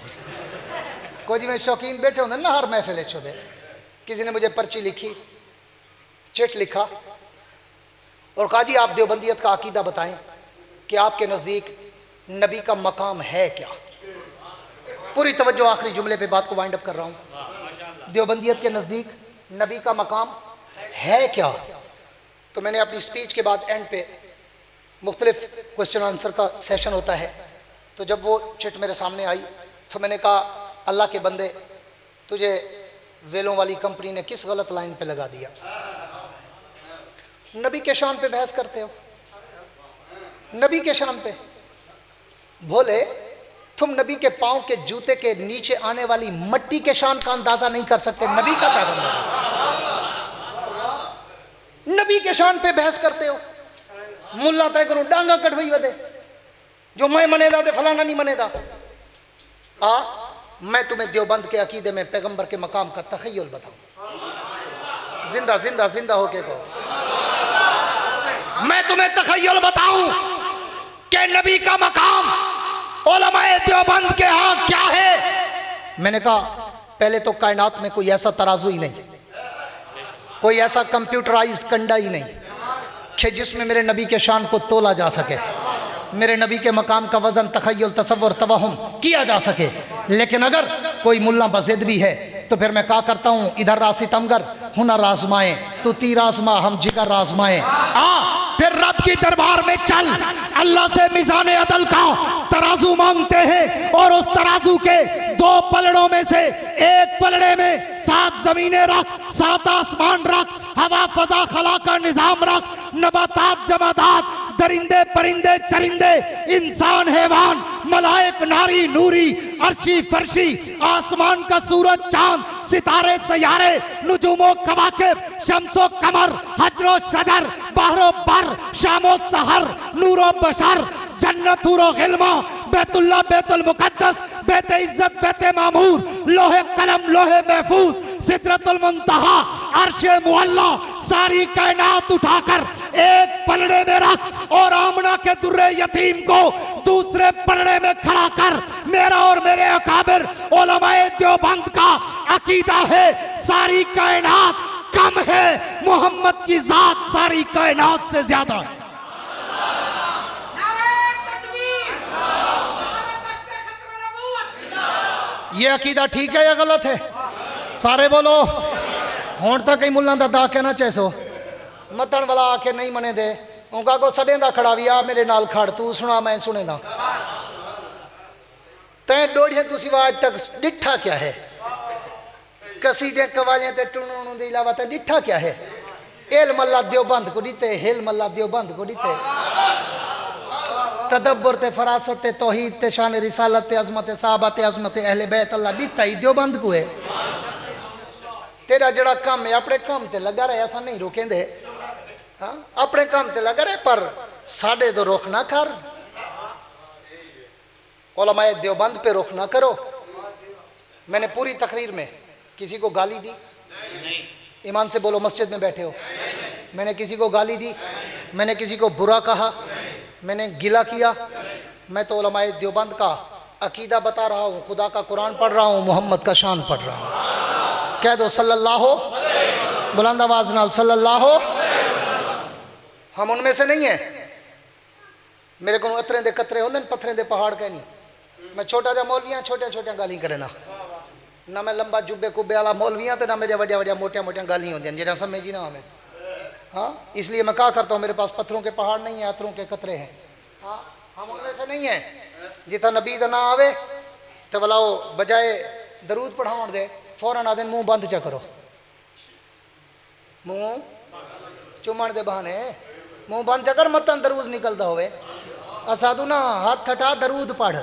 कोई जी मैं शौकीन बैठे होंगे ना हर महफिल दे। किसी ने मुझे पर्ची लिखी, चिट लिखा और कहा जी आप देवबंदियत का अकीदा बताएं कि आपके नज़दीक नबी का मकाम है क्या। पूरी तवज्जो आखिरी जुमले पे बात को वाइंड अप कर रहा हूँ। देवबंदियत के नज़दीक नबी का मकाम है क्या। तो मैंने अपनी स्पीच के बाद एंड पे मुख्तलिफ क्वेश्चन आंसर का सेशन होता है, तो जब वो चिट मेरे सामने आई तो मैंने कहा अल्लाह के बंदे, तुझे वेलों वाली कंपनी ने किस गलत लाइन पे लगा दिया। नबी के शान पे बहस करते हो, नबी के शान पे। भोले तुम नबी के पांव के जूते के नीचे आने वाली मट्टी के शान का अंदाजा नहीं कर सकते, नबी का पैगंबर, नबी के शान पे बहस करते हो। मुल्ला तय करूं डांगा कटवई वदे, जो मैं मनेदा दे फलाना नहीं मनेदा। मैं तुम्हें देवबंद के अकीदे में पैगंबर के मकाम का तखय्युल बताऊं, जिंदा जिंदा जिंदा होके को मैं तुम्हें तखय्युल बताऊं कि नबी का मकाम उलमाए देवबंद के यहाँ क्या है। मैंने कहा पहले तो कायनात में कोई ऐसा तराजू ही नहीं, कोई ऐसा कंप्यूटराइज कंडा ही नहीं कि जिसमें मेरे नबी के शान को तोला जा सके, मेरे नबी के मकाम का वजन तखय्युल तसव्वुर तवहुम किया जा सके। लेकिन अगर कोई मुल्ला बज़िद भी है तो फिर मैं क्या करता हूँ, इधर रासी तमगर हुनर आजमाए, तू तीर आजमा हम जिगर आजमाए। फिर रब की दरबार में चल, अल्लाह से मिज़ान अदल का तराजू मांगते हैं और उस तराजू के 2 पलड़ों में से एक पलड़े में 7 ज़मीनें रख, 7 आसमान रख, हवा फजा खला का निज़ाम रख, नबातात जमादात दरिंदे परिंदे चरिंदे, इंसान हैवान, मलाइक नारी नूरी, अर्शी फर्शी, आसमान का सूरज चांद, सितारे सयारे, नुजुमो कवाकिब, शम्सो कमर, हजरो शजर, बहरो बर, शामो सहर, नूरो बशर, जन्नत हुरो गिल्मा, बैतुल्ला बैतुल मुकद्दस, बैते इज्जत बैते मामूर, लोहे कलम लोहे महफूज, सिदरतुल मुंतहा, अर्शे मुअल्ला, सारी कायनात उठाकर एक पलड़े में रख और आमना के दुर्रे यतीम को दूसरे पलड़े में खड़ा कर। मेरा और मेरे अकाबिर उलमाए देवबंद का अकीदा है, सारी कायनात कम है, मोहम्मद की जात सारी कायनात से ज्यादा है। ये अकीदा ठीक है या गलत है? सारे बोलो। हुण तक कई मुल्लां दा दा कहना चैसो मतन वाला आके नहीं मने दे, उनका को सड़े दा खड़ा भी आ मेरे नाल खड़, तू सुना मैं सुने ना। तैं डोड़ियां तुसी आज तक डिठा क्या है? कसीदे कवालियां ते टुणु दे इलावा ते डिठा क्या है? एल मल्ला देवबंद को दीते, हेल मल्ला देवबंद को दीते, तदब्बर ते फरासत ते तौहीद ते शान रिसालत ते अजमत साहबा ते अजमत अहले बैत अल्लाह दिता ही देवबंद को है। तेरा जड़ा काम है अपने काम ते लगा रहे, ऐसा नहीं रोकेंदे। हाँ अपने काम ते लगा रहे, पर साढ़े तो रोक ना कर, उलमाए देवबंद पे रोक ना करो। मैंने पूरी तकरीर में किसी को गाली दी? ईमान से बोलो, मस्जिद में बैठे हो। मैंने किसी को गाली दी? मैंने किसी को बुरा कहा? मैंने गिला किया? मैं तो उलमाए देवबंद का अकीदा बता रहा हूँ, खुदा का कुरान पढ़ रहा हूँ, मोहम्मद का शान पढ़ रहा हूँ। कह दो सल्लल्लाहु, बुलंद आवाज नाल सल्लल्लाहु। हम उनमें से नहीं है। मेरे को अतरे दे कतरे होंदे पत्थरें दे पहाड़ कहनी। मैं छोटा जा मौलवियां छोटिया छोटिया गाली करे ना मैं लंबा जुब्बे कुब्बे वाला मौलवियां तो ना मेरे वड्डिया वड्डिया मोटिया मोटिया गाली होंदियां जेड़ा समझी ना हमें। हाँ इसलिए मैं क्या करता हूँ, मेरे पास पत्थरों के पहाड़ नहीं है, अतरों के कतरे हैं। हाँ हम उनमें से नहीं है। जितना नबी दा ना आवे तो भला वो बजाय दरूद पढ़ाउण दे फौरन आदे मुंह बंद चा करो, मुंह चुमण दे बहाने मुंह बंद चा कर, मतन दरूद निकलता होवे। असाधु ना हाथ हटा दरूद पढ़।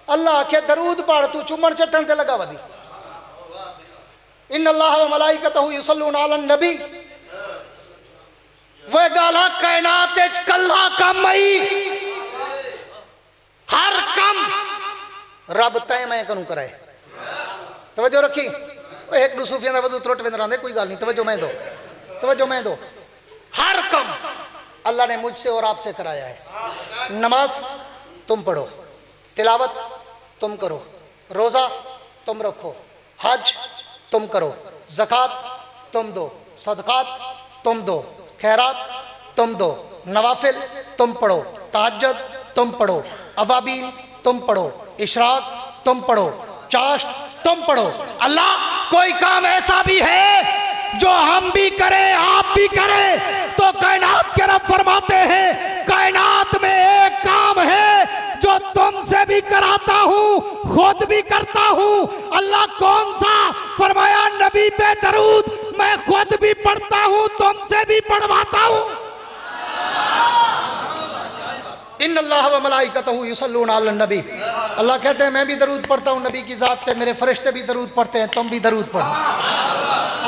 अल्लाह आखे दरूद पढ़, तू चुमण चटन ते लगा वदी। इन्न अल्लाह व मलाइकतहु युसल्लूना अलन नबी। वे गाला कायनात विच कल्ला कम आई, हर कम रब तय मैं करूं कराए। तवज्जो रखी। एक दो सूफियां दा वजू त्रुट वेंदे रहंदे, कोई गल नहीं, तवज्जो मैं दो, तवज्जो मैं दो। हर कम अल्लाह ने मुझसे और आपसे कराया है। नमाज तुम पढ़ो, तिलावत तुम करो, रोजा तुम रखो, हज तुम करो, ज़कात तुम दो, सदकात तुम दो, खैरात तुम दो, नवाफिल तुम पढ़ो, तहज्जुद तुम पढ़ो, अवाबीन तुम पढ़ो, इशराक तुम पढ़ो, चाश्त तुम पढ़ो। अल्लाह कोई काम ऐसा भी है जो हम भी करें आप भी करें तो कायनात के रब फरमाते हैं कायनात में एक काम है जो तुमसे भी कराता हूं, खुद भी करता हूं। अल्लाह कौन सा? फरमाया नबी पे दरूद मैं खुद भी पढ़ता हूं, तुमसे भी पढ़वाता हूं। इन्न अल्लाह व मलाइकतहु युसल्लूना अलन नबी। अल्लाह कहते हैं मैं भी दरूद पढ़ता हूँ नबी की ज़ात पे, मेरे फरिश्ते भी दरूद पढ़ते हैं, तुम भी दरूद पढ़ो।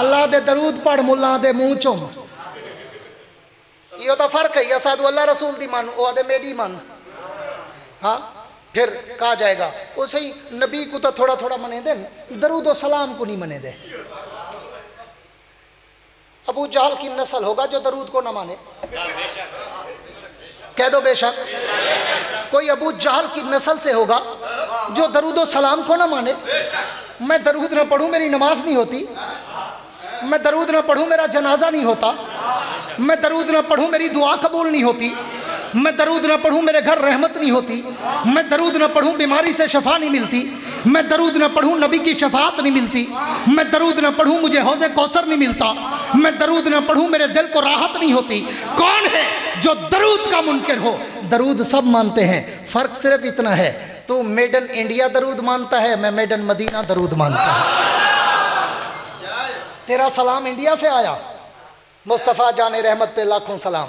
अल्लाह दे दरूद पढ़, मुल्ला दे मुंह चुम। यो तो फर्क है। साधु अल्लाह रसूल दी मन, वो आदे मेरी मन। हाँ फिर कहा जाएगा वो सही नबी को तो थोड़ा थोड़ा मने दे, दरूद व सलाम को नहीं मने दे। अबू जहल की नस्ल होगा जो दरूद को न माने। कह दो बेशक। कोई अबू जहल की नस्ल से होगा जो दरूद व सलाम को ना माने। मैं दरूद ना पढ़ूं मेरी नमाज नहीं होती, मैं दरूद ना पढ़ूं मेरा जनाजा नहीं होता, मैं दरूद ना पढ़ूं मेरी दुआ कबूल नहीं होती, मैं दरूद ना पढ़ूं मेरे घर रहमत नहीं होती, मैं दरूद ना पढ़ूं बीमारी से शफा नहीं मिलती, मैं दरूद ना पढ़ूं नबी की शफात नहीं मिलती, मैं दरूद ना पढ़ूं मुझे हौज़े कौसर नहीं मिलता, मैं दरूद ना पढ़ूं मेरे दिल को राहत नहीं होती। कौन है जो दरूद का मुनकिर हो? दरूद सब मानते हैं, फ़र्क सिर्फ इतना है तू मेड इन इंडिया दरूद मानता है, मैं मेड इन मदीना दरूद मानता हूँ। तेरा सलाम इंडिया से आया, मुस्तफ़ा जाने रहमत पे लाखों सलाम।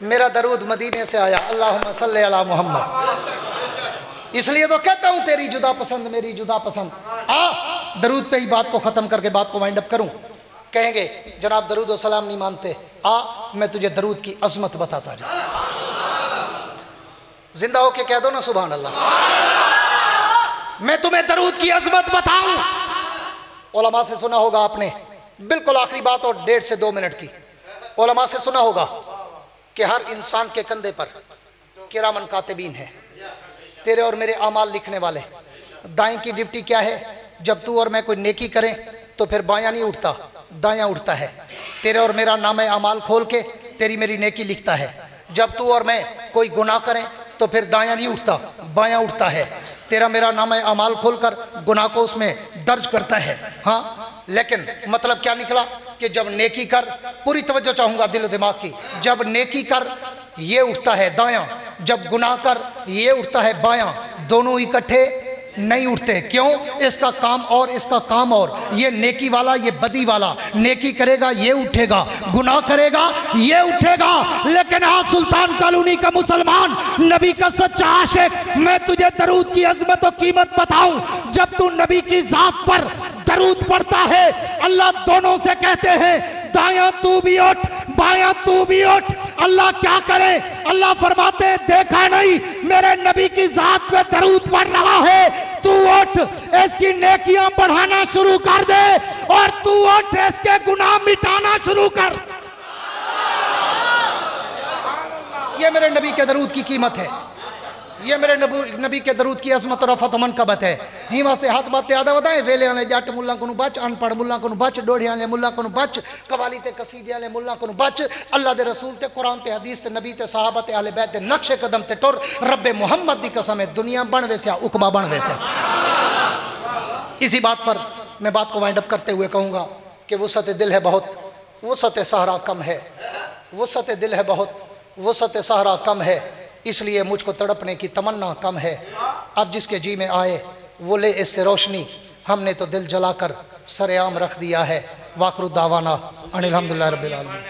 मेरा दरूद मदीने से आया, अल्लाहुम्मा सल्ली अला मोहम्मद। इसलिए तो कहता हूँ तेरी जुदा पसंद मेरी जुदा पसंद। दरूद पे ही बात को ख़त्म करके बात को वाइंड अप करूँ। कहेंगे जनाब दरूद व सलाम नहीं मानते, मैं तुझे दरूद की अजमत बताता जाऊँ। जिंदा होके कह दो ना सुभान अल्लाह। मैं तुम्हें दरूद की अजमत बताऊं। उलमा से सुना होगा आपने, बिल्कुल आखिरी बात और 1.5 से 2 मिनट की। उलमा से सुना होगा कि हर इंसान के कंधे पर किरामन कातिबीन है, तेरे और मेरे अमाल लिखने वाले। दाएं की ड्यूटी क्या है? जब तू और मैं कोई नेकी करें तो फिर बायां नहीं उठता, दायां उठता है। तेरे और मेरा नाम अमाल खोल के तेरी मेरी नेकी लिखता है। जब तू और मैं कोई गुनाह करें तो फिर दायां नहीं उठता, बायां उठता है। तेरा मेरा नाम अमाल खोलकर गुनाह को उसमें दर्ज करता है। हाँ, लेकिन मतलब क्या निकला कि जब नेकी कर, पूरी तवज्जो चाहूँगा दिल दिमाग की, जब नेकी कर ये उठता है दायां, जब गुनाह कर ये उठता है बायां। दोनों इकट्ठे नहीं उठते। क्यों? इसका काम और इसका काम और। ये नेकी वाला ये बदी वाला, नेकी करेगा ये उठेगा, गुनाह करेगा ये उठेगा। लेकिन आज सुल्तान कॉलोनी का मुसलमान, नबी का सच्चा आशिक, मैं तुझे दरूद की अजमत और कीमत बताऊं। जब तू नबी की जात पर दरूद पढ़ता है, अल्लाह दोनों से कहते हैं दायां तू भी उठ, बायां तू भी उठ। अल्लाह क्या करे? अल्लाह फरमाते देखा नहीं मेरे नबी की जात पे दरूद पढ़ रहा है, तू उठ इसकी नेकियां बढ़ाना शुरू कर दे और तू उठ इसके गुनाह मिटाना शुरू कर। ये मेरे नबी के दरूद की कीमत है, ये मेरे नबी के दरूद की अजमत और रफत मनकबत है। ही वास्ते हाथ बातें याद बताए, वेले वाले जट मुल्ला को बच, अनपढ़ मुल्ला को बच, डोढ़िया वाले मुल्ला को बच, कवाली ते कसीदे वाले मुल्ला को बच। अल्लाह दे रसूल ते कुरान ते हदीस ते नबी ते सहाबा ते अहले बैत ते नक्शे कदम ते टुर। रब्बे मोहम्मद दी कसम है दुनिया बन वैसा उकबा बन वैसा। इसी बात पर मैं बात को वाइंड अप करते हुए कहूँगा कि वुसअत दिल है बहुत, वुसअत सहरा कम है। वुसअत दिल है बहुत, वुसअत सहरा कम है, इसलिए मुझको तड़पने की तमन्ना कम है। अब जिसके जी में आए वो ले इससे रोशनी, हमने तो दिल जलाकर सरेआम रख दिया है। वाकरु दावाना अनिल हम्दुलिल्लाह रब्बिल आलमीन।